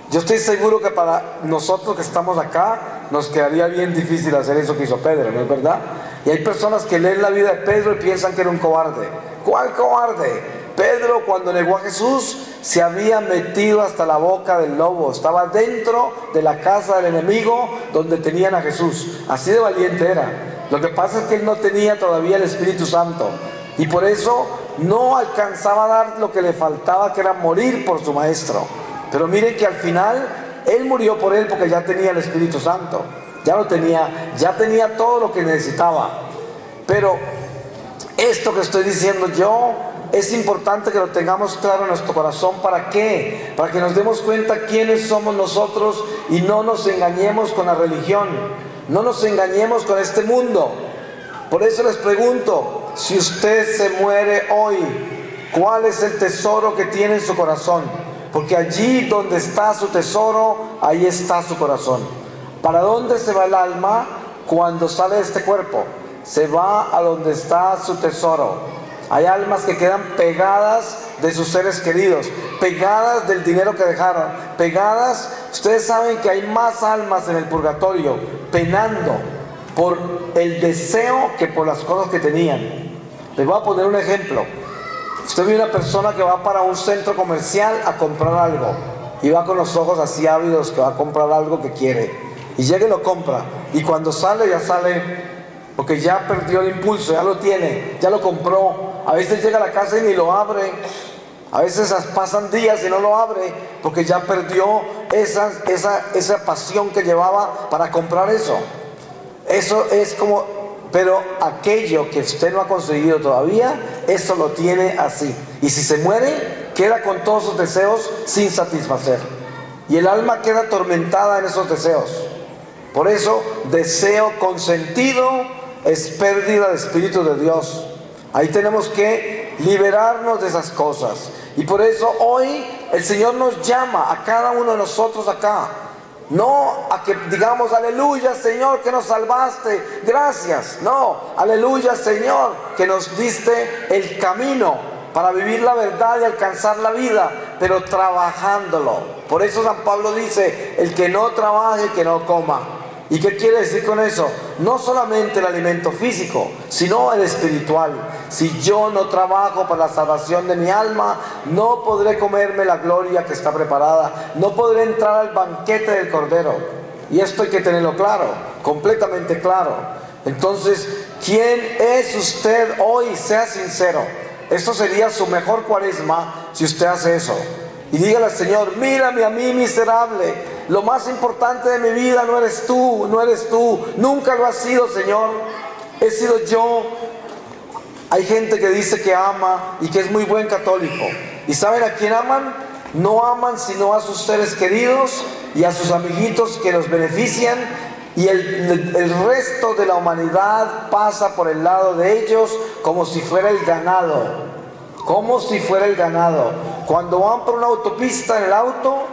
Yo estoy seguro que para nosotros que estamos acá, nos quedaría bien difícil hacer eso que hizo Pedro, ¿no es verdad? Y hay personas que leen la vida de Pedro y piensan que era un cobarde. ¿Cuál cobarde? Pedro, cuando negó a Jesús, se había metido hasta la boca del lobo. Estaba dentro de la casa del enemigo donde tenían a Jesús. Así de valiente era. Lo que pasa es que él no tenía todavía el Espíritu Santo. Y por eso no alcanzaba a dar lo que le faltaba, que era morir por su maestro. Pero miren que al final, él murió por él porque ya tenía el Espíritu Santo. Ya lo tenía, ya tenía todo lo que necesitaba. Pero esto que estoy diciendo yo, es importante que lo tengamos claro en nuestro corazón. ¿Para qué? Para que nos demos cuenta quiénes somos nosotros y no nos engañemos con la religión. No nos engañemos con este mundo. Por eso les pregunto, si usted se muere hoy, ¿cuál es el tesoro que tiene en su corazón? Porque allí donde está su tesoro, ahí está su corazón. ¿Para dónde se va el alma cuando sale de este cuerpo? Se va a donde está su tesoro. Hay almas que quedan pegadas de sus seres queridos, pegadas del dinero que dejaron, pegadas. Ustedes saben que hay más almas en el purgatorio penando por el deseo que por las cosas que tenían. Les voy a poner un ejemplo. Usted ve una persona que va para un centro comercial a comprar algo y va con los ojos así ávidos que va a comprar algo que quiere, y llega y lo compra, y cuando sale ya sale porque ya perdió el impulso, ya lo tiene, ya lo compró. A veces llega a la casa y ni lo abre, a veces pasan días y no lo abre porque ya perdió esa pasión que llevaba para comprar eso. Eso es como, pero aquello que usted no ha conseguido todavía, eso lo tiene así. Y si se muere, queda con todos sus deseos sin satisfacer. Y el alma queda atormentada en esos deseos. Por eso, deseo consentido es pérdida de Espíritu de Dios. Ahí tenemos que liberarnos de esas cosas. Y por eso hoy el Señor nos llama a cada uno de nosotros acá. No a que digamos, aleluya Señor que nos salvaste, gracias. No, aleluya Señor que nos diste el camino para vivir la verdad y alcanzar la vida, pero trabajándolo. Por eso San Pablo dice, el que no trabaje, que no coma. ¿Y qué quiere decir con eso? No solamente el alimento físico, sino el espiritual. Si yo no trabajo para la salvación de mi alma, no podré comerme la gloria que está preparada, no podré entrar al banquete del Cordero. Y esto hay que tenerlo claro, completamente claro. Entonces, ¿quién es usted hoy? Sea sincero. Esto sería su mejor cuaresma si usted hace eso. Y dígale al Señor, mírame a mí miserable. Lo más importante de mi vida no eres tú, no eres tú. Nunca lo has sido, Señor. He sido yo. Hay gente que dice que ama y que es muy buen católico. ¿Y saben a quién aman? No aman sino a sus seres queridos y a sus amiguitos que los benefician y el resto de la humanidad pasa por el lado de ellos como si fuera el ganado, como si fuera el ganado. Cuando van por una autopista en el auto,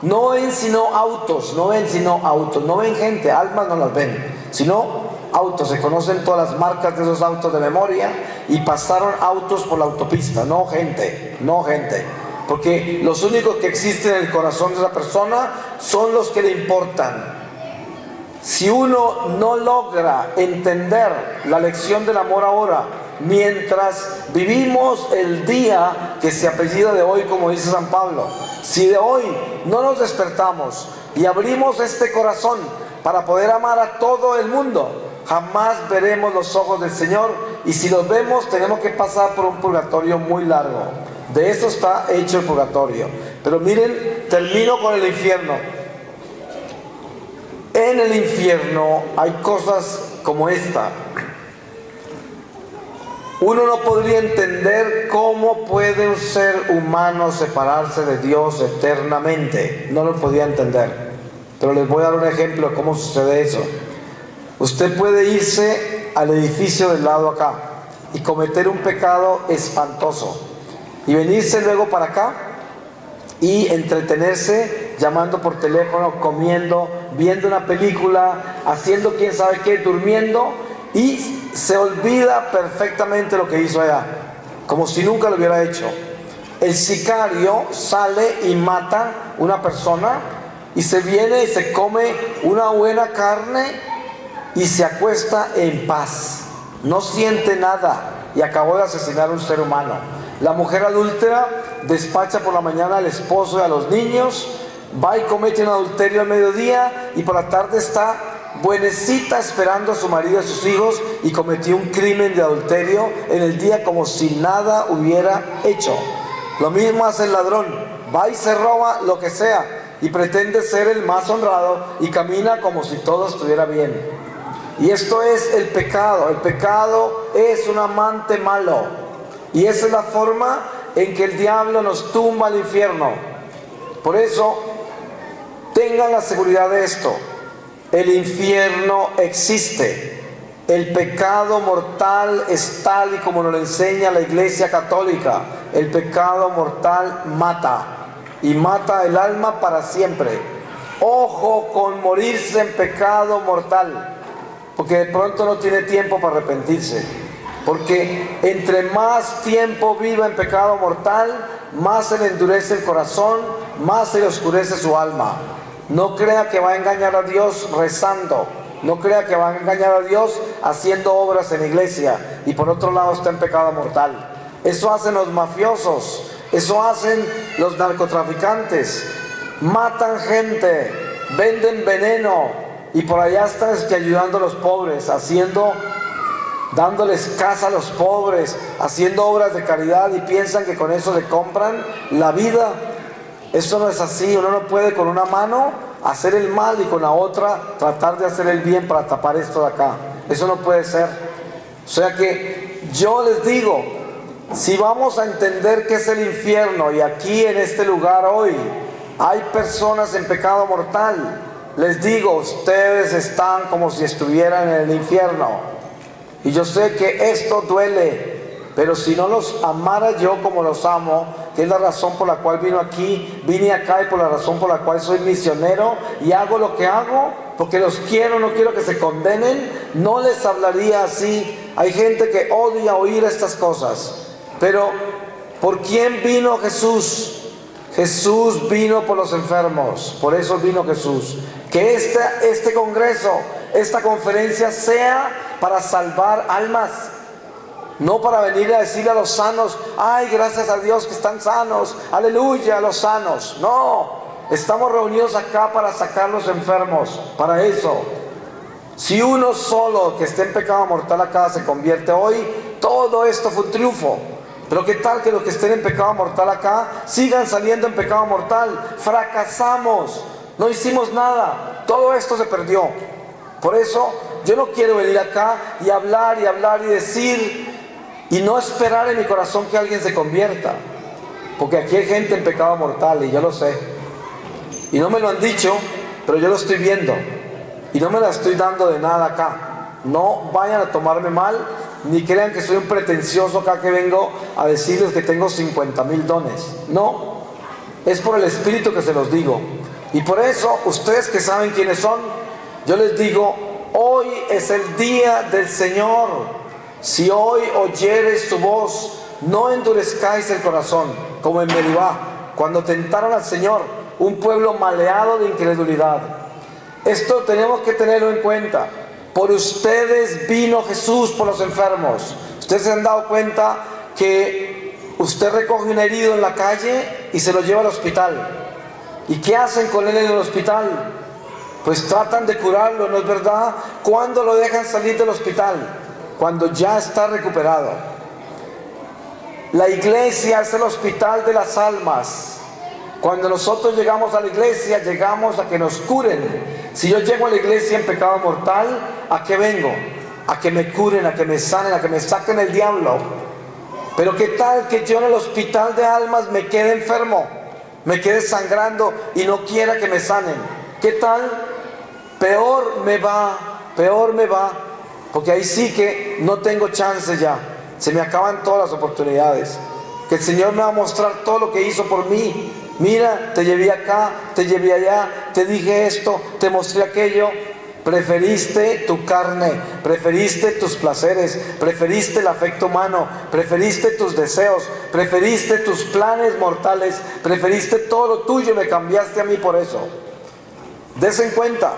no ven sino autos, no ven gente, almas no las ven, sino autos. Se conocen todas las marcas de esos autos de memoria, y pasaron autos por la autopista, no gente, porque los únicos que existen en el corazón de esa persona son los que le importan. Si uno no logra entender la lección del amor ahora, mientras vivimos el día que se apellida de hoy, como dice San Pablo, si de hoy no nos despertamos y abrimos este corazón para poder amar a todo el mundo, jamás veremos los ojos del Señor, y si los vemos tenemos que pasar por un purgatorio muy largo. De eso está hecho el purgatorio. Pero miren, termino con el infierno. En el infierno hay cosas como esta. Uno no podría entender cómo puede un ser humano separarse de Dios eternamente. No lo podía entender. Pero les voy a dar un ejemplo de cómo sucede eso. Usted puede irse al edificio del lado acá y cometer un pecado espantoso, y venirse luego para acá y entretenerse llamando por teléfono, comiendo, viendo una película, haciendo quién sabe qué, durmiendo, y se olvida perfectamente lo que hizo allá, como si nunca lo hubiera hecho. El sicario sale y mata una persona, y se viene y se come una buena carne y se acuesta en paz, no siente nada, y acabó de asesinar a un ser humano. La mujer adúltera despacha por la mañana al esposo y a los niños, va y comete un adulterio al mediodía, y por la tarde está buenecita esperando a su marido y a sus hijos, y cometió un crimen de adulterio en el día como si nada hubiera hecho. Lo mismo hace el ladrón, va y se roba lo que sea y pretende ser el más honrado y camina como si todo estuviera bien. Y esto es el pecado. El pecado es un amante malo, y esa es la forma en que el diablo nos tumba al infierno. Por eso tengan la seguridad de esto: el infierno existe. El pecado mortal es tal y como nos lo enseña la Iglesia Católica. El pecado mortal mata, y mata el alma para siempre. Ojo con morirse en pecado mortal, porque de pronto no tiene tiempo para arrepentirse. Porque entre más tiempo viva en pecado mortal, más se le endurece el corazón, más se le oscurece su alma. No crea que va a engañar a Dios rezando, no crea que va a engañar a Dios haciendo obras en la iglesia, y por otro lado está en pecado mortal. Eso hacen los mafiosos, eso hacen los narcotraficantes, matan gente, venden veneno, y por allá están ayudando a los pobres, dándoles casa a los pobres, haciendo obras de caridad, y piensan que con eso le compran la vida. Eso no es así. Uno no puede con una mano hacer el mal y con la otra tratar de hacer el bien para tapar esto de acá. Eso no puede ser. O sea que yo les digo, si vamos a entender qué es el infierno, y aquí en este lugar hoy hay personas en pecado mortal, les digo, ustedes están como si estuvieran en el infierno. Y yo sé que esto duele, pero si no los amara yo como los amo, que es la razón por la cual vine acá, y por la razón por la cual soy misionero y hago lo que hago, porque los quiero, no quiero que se condenen, no les hablaría así. Hay gente que odia oír estas cosas, pero ¿por quién vino Jesús? Jesús vino por los enfermos, por eso vino Jesús. Que este congreso, esta conferencia sea para salvar almas, no para venir a decirle a los sanos, ay, gracias a Dios que están sanos, aleluya a los sanos. No, estamos reunidos acá para sacar los enfermos, para eso. Si uno solo que esté en pecado mortal acá se convierte hoy, todo esto fue un triunfo. Pero qué tal que los que estén en pecado mortal acá sigan saliendo en pecado mortal. Fracasamos, no hicimos nada, todo esto se perdió. Por eso yo no quiero venir acá y hablar y decir, y no esperar en mi corazón que alguien se convierta, porque aquí hay gente en pecado mortal, y yo lo sé, y no me lo han dicho, pero yo lo estoy viendo. Y no me la estoy dando de nada acá. No vayan a tomarme mal, ni crean que soy un pretencioso acá que vengo a decirles que tengo 50,000 dones. No, es por el Espíritu que se los digo. Y por eso, ustedes que saben quiénes son, yo les digo, hoy es el día del Señor. Si hoy oyereis su voz, no endurezcáis el corazón, como en Meribá, cuando tentaron al Señor, un pueblo maleado de incredulidad. Esto tenemos que tenerlo en cuenta. Por ustedes vino Jesús por los enfermos. Ustedes se han dado cuenta que usted recoge un herido en la calle y se lo lleva al hospital. ¿Y qué hacen con él en el hospital? Pues tratan de curarlo, ¿no es verdad? ¿Cuándo lo dejan salir del hospital? Cuando ya está recuperado. La iglesia es el hospital de las almas. Cuando nosotros llegamos a la iglesia, llegamos a que nos curen. Si yo llego a la iglesia en pecado mortal, ¿a qué vengo? A que me curen, a que me sanen, a que me saquen el diablo. Pero ¿qué tal que yo en el hospital de almas me quede enfermo? Me quede sangrando y no quiera que me sanen. ¿Qué tal? Peor me va, porque ahí sí que no tengo chance ya. Se me acaban todas las oportunidades. Que el Señor me va a mostrar todo lo que hizo por mí. Mira, te llevé acá, te llevé allá, te dije esto, te mostré aquello. Preferiste tu carne, preferiste tus placeres, preferiste el afecto humano, preferiste tus deseos, preferiste tus planes mortales, preferiste todo lo tuyo y me cambiaste a mí por eso. Dese en cuenta,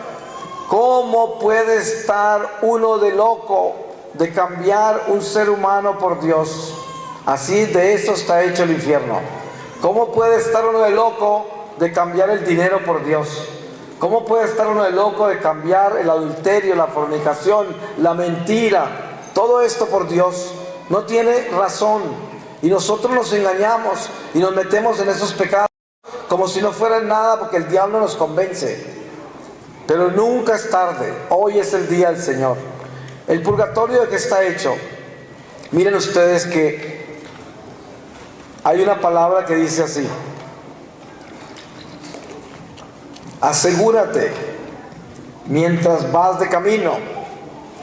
¿cómo puede estar uno de loco de cambiar un ser humano por Dios? Así de eso está hecho el infierno. ¿Cómo puede estar uno de loco de cambiar el dinero por Dios? ¿Cómo puede estar uno de loco de cambiar el adulterio, la fornicación, la mentira, todo esto por Dios? No tiene razón. Y nosotros nos engañamos y nos metemos en esos pecados como si no fuera nada, porque el diablo nos convence. Pero nunca es tarde. Hoy es el día del Señor. El purgatorio, ¿de qué está hecho? Miren ustedes que hay una palabra que dice así: asegúrate mientras vas de camino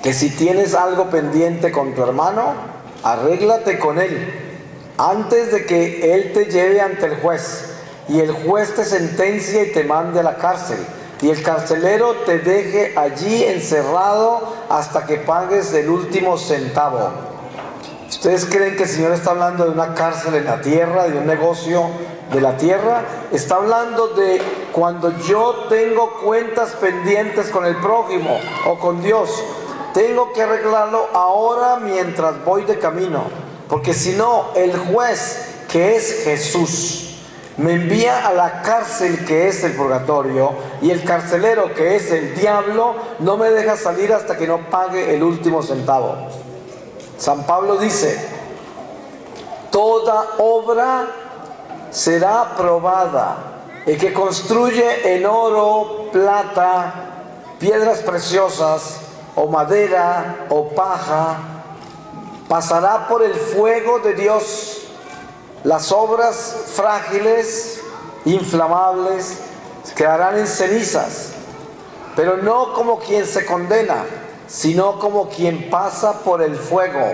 que si tienes algo pendiente con tu hermano, arréglate con él antes de que él te lleve ante el juez y el juez te sentencia y te mande a la cárcel y el carcelero te deje allí encerrado hasta que pagues el último centavo. ¿Ustedes creen que el Señor está hablando de una cárcel en la tierra, de un negocio de la tierra? Está hablando de cuando yo tengo cuentas pendientes con el prójimo o con Dios. Tengo que arreglarlo ahora mientras voy de camino, porque si no, el juez, que es Jesús, me envía a la cárcel, que es el purgatorio, y el carcelero, que es el diablo, no me deja salir hasta que no pague el último centavo. San Pablo dice: toda obra será probada. El que construye en oro, plata, piedras preciosas, o madera, o paja, pasará por el fuego de Dios. Las obras frágiles, inflamables, quedarán en cenizas, pero no como quien se condena, sino como quien pasa por el fuego.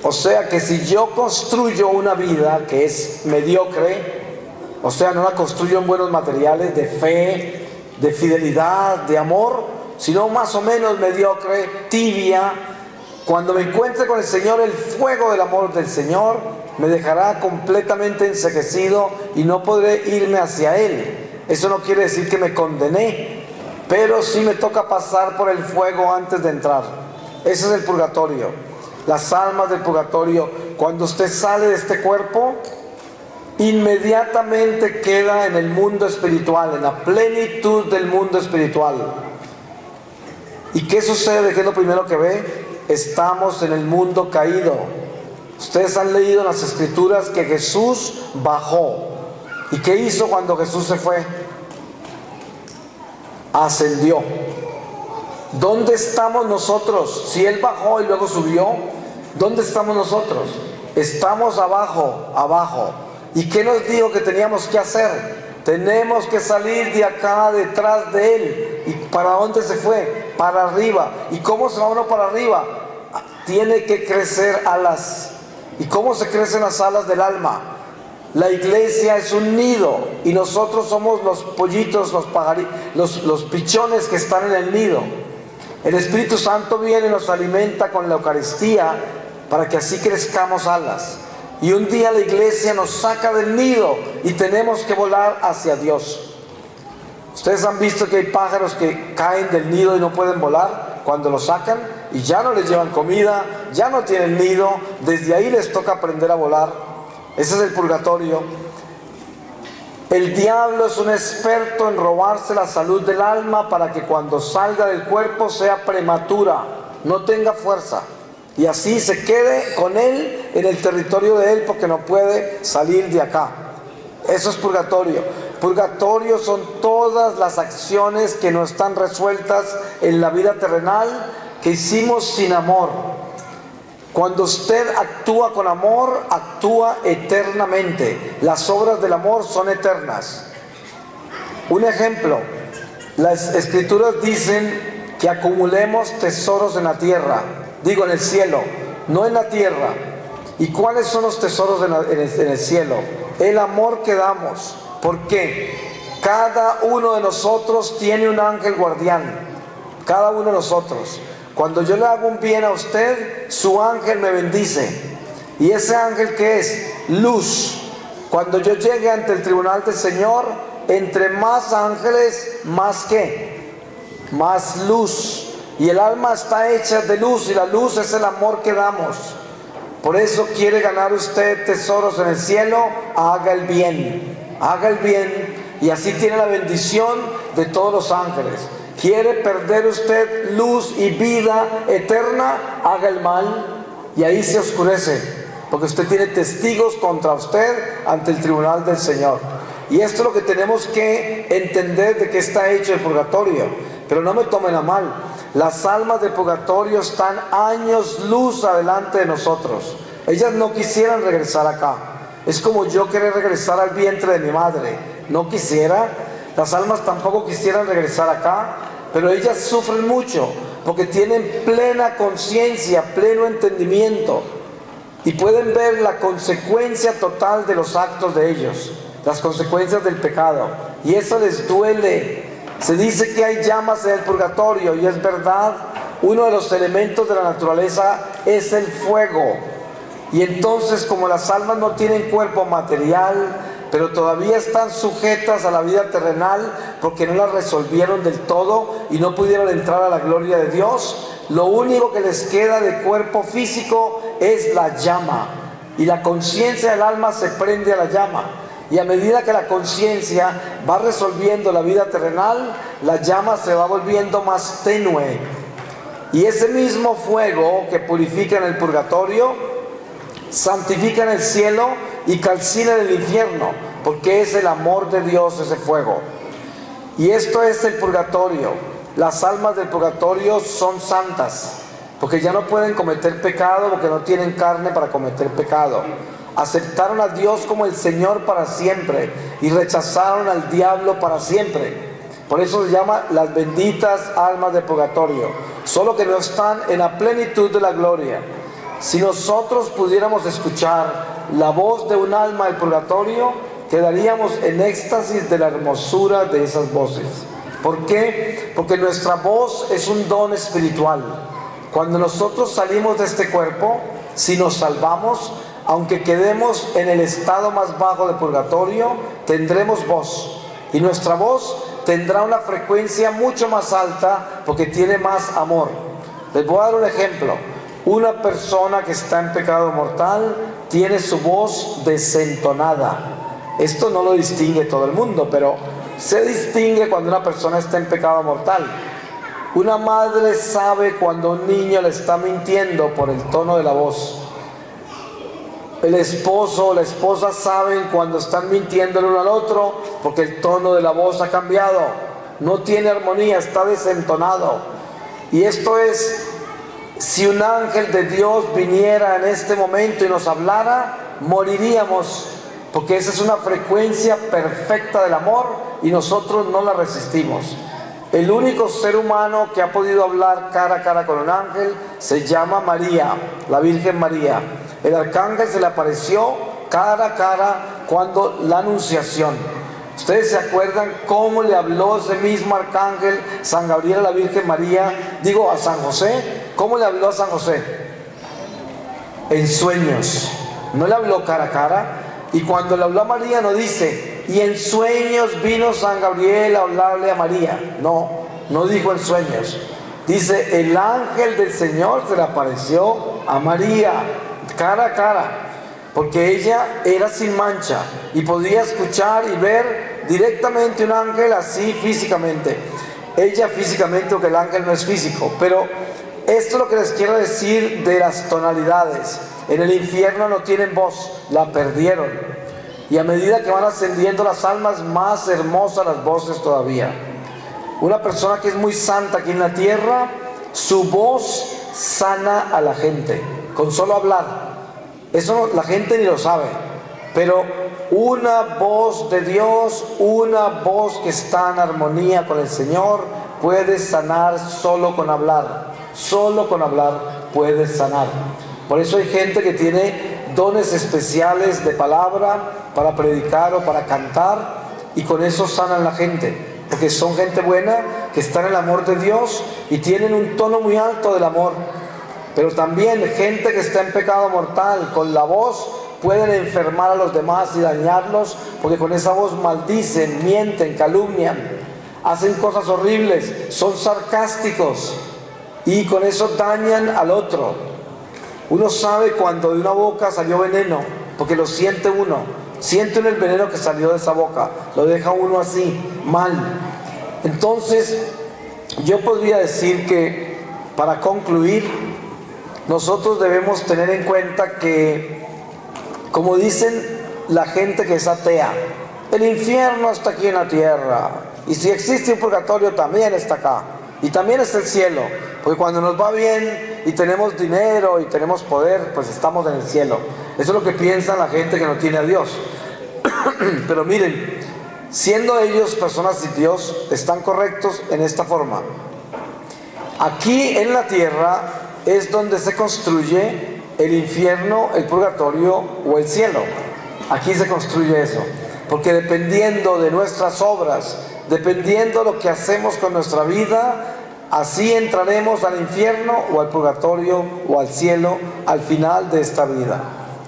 O sea que si yo construyo una vida que es mediocre, o sea, no la construyo en buenos materiales de fe, de fidelidad, de amor, sino más o menos mediocre, tibia, cuando me encuentre con el Señor, el fuego del amor del Señor me dejará completamente enceguecido y no podré irme hacia Él. Eso no quiere decir que me condené, pero sí me toca pasar por el fuego antes de entrar. Ese es el purgatorio. Las almas del purgatorio, cuando usted sale de este cuerpo, inmediatamente queda en el mundo espiritual, en la plenitud del mundo espiritual. ¿Y qué sucede? ¿Qué es lo primero que ve? Estamos en el mundo caído. Ustedes han leído en las Escrituras que Jesús bajó. ¿Y qué hizo cuando Jesús se fue? Ascendió. ¿Dónde estamos nosotros? Si Él bajó y luego subió, ¿dónde estamos nosotros? Estamos abajo, abajo. ¿Y qué nos dijo que teníamos que hacer? Tenemos que salir de acá detrás de Él. ¿Y para dónde se fue? Para arriba. ¿Y cómo se va uno para arriba? Tiene que crecer alas. ¿Y cómo se crecen las alas del alma? La iglesia es un nido y nosotros somos los pollitos, los pichones que están en el nido. El Espíritu Santo viene y nos alimenta con la Eucaristía para que así crezcamos alas. Y un día la iglesia nos saca del nido y tenemos que volar hacia Dios. Ustedes han visto que hay pájaros que caen del nido y no pueden volar cuando los sacan y ya no les llevan comida, ya no tienen nido, desde ahí les toca aprender a volar. Ese es el purgatorio. El diablo es un experto en robarse la salud del alma para que cuando salga del cuerpo sea prematura, no tenga fuerza. Y así se quede con él en el territorio de él porque no puede salir de acá. Eso es purgatorio. Purgatorio son todas las acciones que no están resueltas en la vida terrenal, que hicimos sin amor. Cuando usted actúa con amor, actúa eternamente. Las obras del amor son eternas. Un ejemplo, las escrituras dicen que acumulemos tesoros en la tierra. Digo, en el cielo, no en la tierra. ¿Y cuáles son los tesoros en el cielo? El amor que damos. ¿Por qué? Cada uno de nosotros tiene un ángel guardián. Cada uno de nosotros. Cuando yo le hago un bien a usted, su ángel me bendice. ¿Y ese ángel qué es? Luz. Cuando yo llegue ante el tribunal del Señor, entre más ángeles, ¿más qué? Más luz. Y el alma está hecha de luz y la luz es el amor que damos. Por eso quiere ganar usted tesoros en el cielo, haga el bien. Haga el bien y así tiene la bendición de todos los ángeles. ¿Quiere perder usted luz y vida eterna? Haga el mal y ahí se oscurece. Porque usted tiene testigos contra usted ante el tribunal del Señor. Y esto es lo que tenemos que entender de qué está hecho el purgatorio. Pero no me tomen a mal. Las almas del purgatorio están años luz adelante de nosotros. Ellas no quisieran regresar acá. Es como yo querer regresar al vientre de mi madre. No quisiera. Las almas tampoco quisieran regresar acá. Pero ellas sufren mucho porque tienen plena conciencia, pleno entendimiento. Y pueden ver la consecuencia total de los actos de ellos. Las consecuencias del pecado. Y eso les duele. Se dice que hay llamas en el purgatorio y es verdad. Uno de los elementos de la naturaleza es el fuego. Y entonces, como las almas no tienen cuerpo material, pero todavía están sujetas a la vida terrenal porque no la resolvieron del todo y no pudieron entrar a la gloria de Dios, lo único que les queda de cuerpo físico es la llama. Y la conciencia del alma se prende a la llama. Y a medida que la conciencia va resolviendo la vida terrenal, la llama se va volviendo más tenue. Y ese mismo fuego que purifica en el purgatorio, santifica en el cielo y calcina en el infierno, porque es el amor de Dios ese fuego. Y esto es el purgatorio. Las almas del purgatorio son santas, porque ya no pueden cometer pecado, porque no tienen carne para cometer pecado. Aceptaron a Dios como el Señor para siempre y rechazaron al diablo para siempre. Por eso se llama las benditas almas de purgatorio, solo que no están en la plenitud de la gloria. Si nosotros pudiéramos escuchar la voz de un alma del purgatorio, quedaríamos en éxtasis de la hermosura de esas voces. ¿Por qué? Porque nuestra voz es un don espiritual. Cuando nosotros salimos de este cuerpo, si nos salvamos, aunque quedemos en el estado más bajo de purgatorio, tendremos voz. Y nuestra voz tendrá una frecuencia mucho más alta porque tiene más amor. Les voy a dar un ejemplo. Una persona que está en pecado mortal tiene su voz desentonada. Esto no lo distingue todo el mundo, pero se distingue cuando una persona está en pecado mortal. Una madre sabe cuando un niño le está mintiendo por el tono de la voz. El esposo o la esposa saben cuando están mintiendo el uno al otro porque el tono de la voz ha cambiado. No tiene armonía, está desentonado. Y esto es, si un ángel de Dios viniera en este momento y nos hablara, moriríamos, porque esa es una frecuencia perfecta del amor y nosotros no la resistimos. El único ser humano que ha podido hablar cara a cara con un ángel se llama María, la Virgen María. El arcángel se le apareció cara a cara cuando la anunciación. ¿Ustedes se acuerdan cómo le habló ese mismo arcángel San Gabriel a la Virgen María? Digo, a San José. ¿Cómo le habló a San José? En sueños. No le habló cara a cara. Y cuando le habló a María no dice, y en sueños vino San Gabriel a hablarle a María. No, no dijo en sueños. Dice, el ángel del Señor se le apareció a María cara a cara, porque ella era sin mancha y podía escuchar y ver directamente un ángel así físicamente. Ella físicamente, porque el ángel no es físico. Pero esto es lo que les quiero decir de las tonalidades. En el infierno no tienen voz, la perdieron. Y a medida que van ascendiendo las almas, más hermosas las voces todavía. Una persona que es muy santa aquí en la tierra, su voz sana a la gente, con solo hablar. Eso la gente ni lo sabe. Pero una voz de Dios, una voz que está en armonía con el Señor, puede sanar solo con hablar. Solo con hablar puede sanar. Por eso hay gente que tiene dones especiales de palabra para predicar o para cantar, y con eso sanan la gente, porque son gente buena que está en el amor de Dios y tienen un tono muy alto del amor. Pero también gente que está en pecado mortal, con la voz pueden enfermar a los demás y dañarlos, porque con esa voz maldicen, mienten, calumnian, hacen cosas horribles, son sarcásticos y con eso dañan al otro. Uno sabe cuando de una boca salió veneno, porque lo siente uno. Siente uno el veneno que salió de esa boca, lo deja uno así, mal. Entonces, yo podría decir que, para concluir, nosotros debemos tener en cuenta que, como dicen la gente que es atea, el infierno está aquí en la tierra, y si existe un purgatorio también está acá, y también está el cielo, porque cuando nos va bien y tenemos dinero y tenemos poder, pues estamos en el cielo. Eso es lo que piensa la gente que no tiene a Dios. Pero miren, siendo ellos personas sin Dios, están correctos en esta forma. Aquí en la tierra es donde se construye el infierno, el purgatorio o el cielo. Aquí se construye eso, porque dependiendo de nuestras obras, dependiendo de lo que hacemos con nuestra vida, así entraremos al infierno o al purgatorio o al cielo al final de esta vida.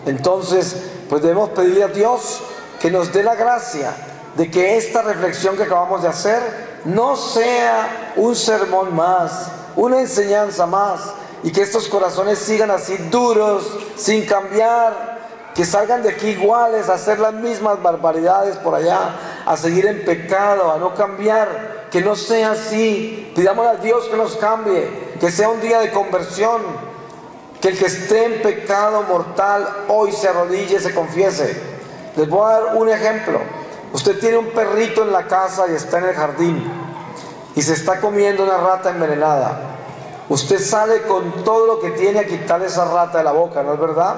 Entonces, pues debemos pedirle a Dios que nos dé la gracia de que esta reflexión que acabamos de hacer no sea un sermón más, una enseñanza más, y que estos corazones sigan así duros, sin cambiar, que salgan de aquí iguales a hacer las mismas barbaridades por allá, a seguir en pecado, a no cambiar. Que no sea así. Pidámosle a Dios que nos cambie, que sea un día de conversión, que el que esté en pecado mortal hoy se arrodille y se confiese. Les voy a dar un ejemplo. Usted tiene un perrito en la casa y está en el jardín y se está comiendo una rata envenenada. Usted sale con todo lo que tiene a quitarle esa rata de la boca, ¿no es verdad?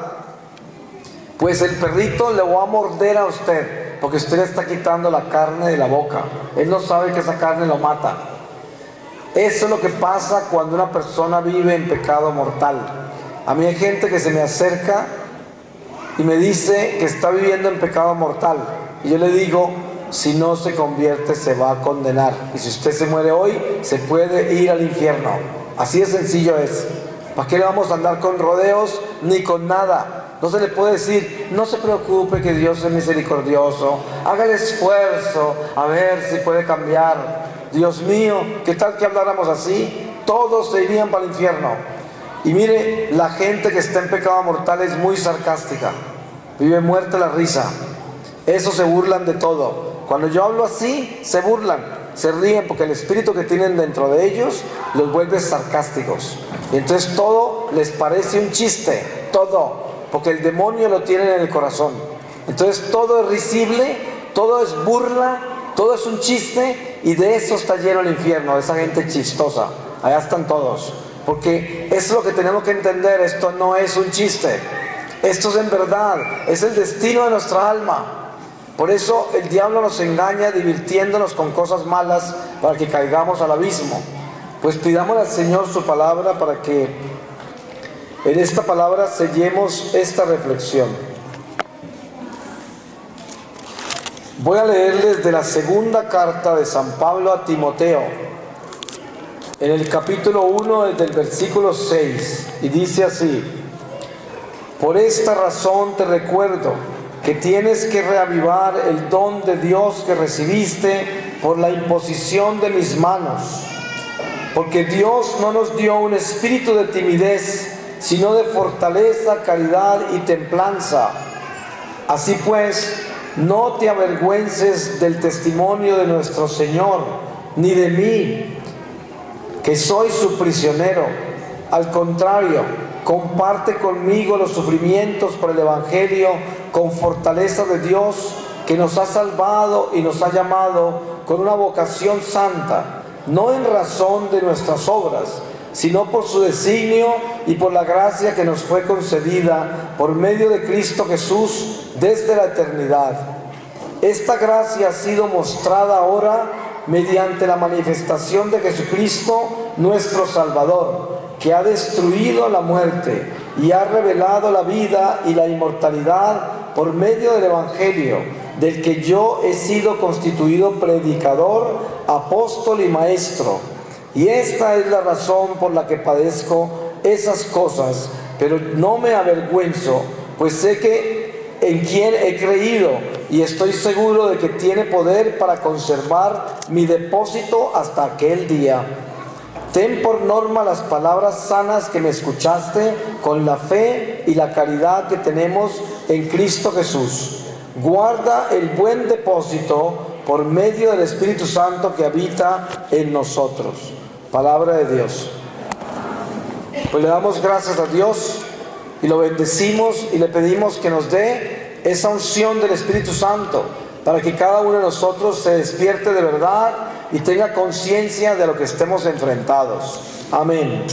Pues el perrito le va a morder a usted, porque usted le está quitando la carne de la boca. Él no sabe que esa carne lo mata. Eso es lo que pasa cuando una persona vive en pecado mortal. A mí hay gente que se me acerca y me dice que está viviendo en pecado mortal. Y yo le digo, si no se convierte se va a condenar. Y si usted se muere hoy, se puede ir al infierno. Así de sencillo es. ¿Para qué le vamos a andar con rodeos ni con nada? No se le puede decir, no se preocupe que Dios es misericordioso, haga el esfuerzo a ver si puede cambiar. Dios mío, ¿qué tal que habláramos así? Todos se irían para el infierno. Y mire, la gente que está en pecado mortal es muy sarcástica, vive muerta la risa. Eso se burlan de todo. Cuando yo hablo así, se burlan, se ríen, porque el espíritu que tienen dentro de ellos los vuelve sarcásticos. Y entonces todo les parece un chiste, todo, porque el demonio lo tiene en el corazón. Entonces todo es risible, todo es burla, todo es un chiste, y de eso está lleno el infierno, de esa gente chistosa. Allá están todos, porque eso es lo que tenemos que entender. Esto no es un chiste, esto es en verdad, es el destino de nuestra alma. Por eso el diablo nos engaña divirtiéndonos con cosas malas para que caigamos al abismo. Pues pidamos al Señor su palabra para que en esta palabra sellemos esta reflexión. Voy a leerles de la segunda carta de San Pablo a Timoteo, en el capítulo 1, desde el versículo 6, y dice así: por esta razón te recuerdo que tienes que reavivar el don de Dios que recibiste por la imposición de mis manos, porque Dios no nos dio un espíritu de timidez, sino de fortaleza, caridad y templanza. Así pues, no te avergüences del testimonio de nuestro Señor, ni de mí, que soy su prisionero. Al contrario, comparte conmigo los sufrimientos por el Evangelio con fortaleza de Dios, que nos ha salvado y nos ha llamado con una vocación santa, no en razón de nuestras obras, sino por su designio y por la gracia que nos fue concedida por medio de Cristo Jesús desde la eternidad. Esta gracia ha sido mostrada ahora mediante la manifestación de Jesucristo, nuestro Salvador, que ha destruido la muerte y ha revelado la vida y la inmortalidad por medio del Evangelio, del que yo he sido constituido predicador, apóstol y maestro. Y esta es la razón por la que padezco esas cosas, pero no me avergüenzo, pues sé que en quien he creído y estoy seguro de que tiene poder para conservar mi depósito hasta aquel día. Ten por norma las palabras sanas que me escuchaste con la fe y la caridad que tenemos en Cristo Jesús. Guarda el buen depósito por medio del Espíritu Santo que habita en nosotros. Palabra de Dios. Pues le damos gracias a Dios y lo bendecimos y le pedimos que nos dé esa unción del Espíritu Santo para que cada uno de nosotros se despierte de verdad y tenga conciencia de lo que estemos enfrentados. Amén.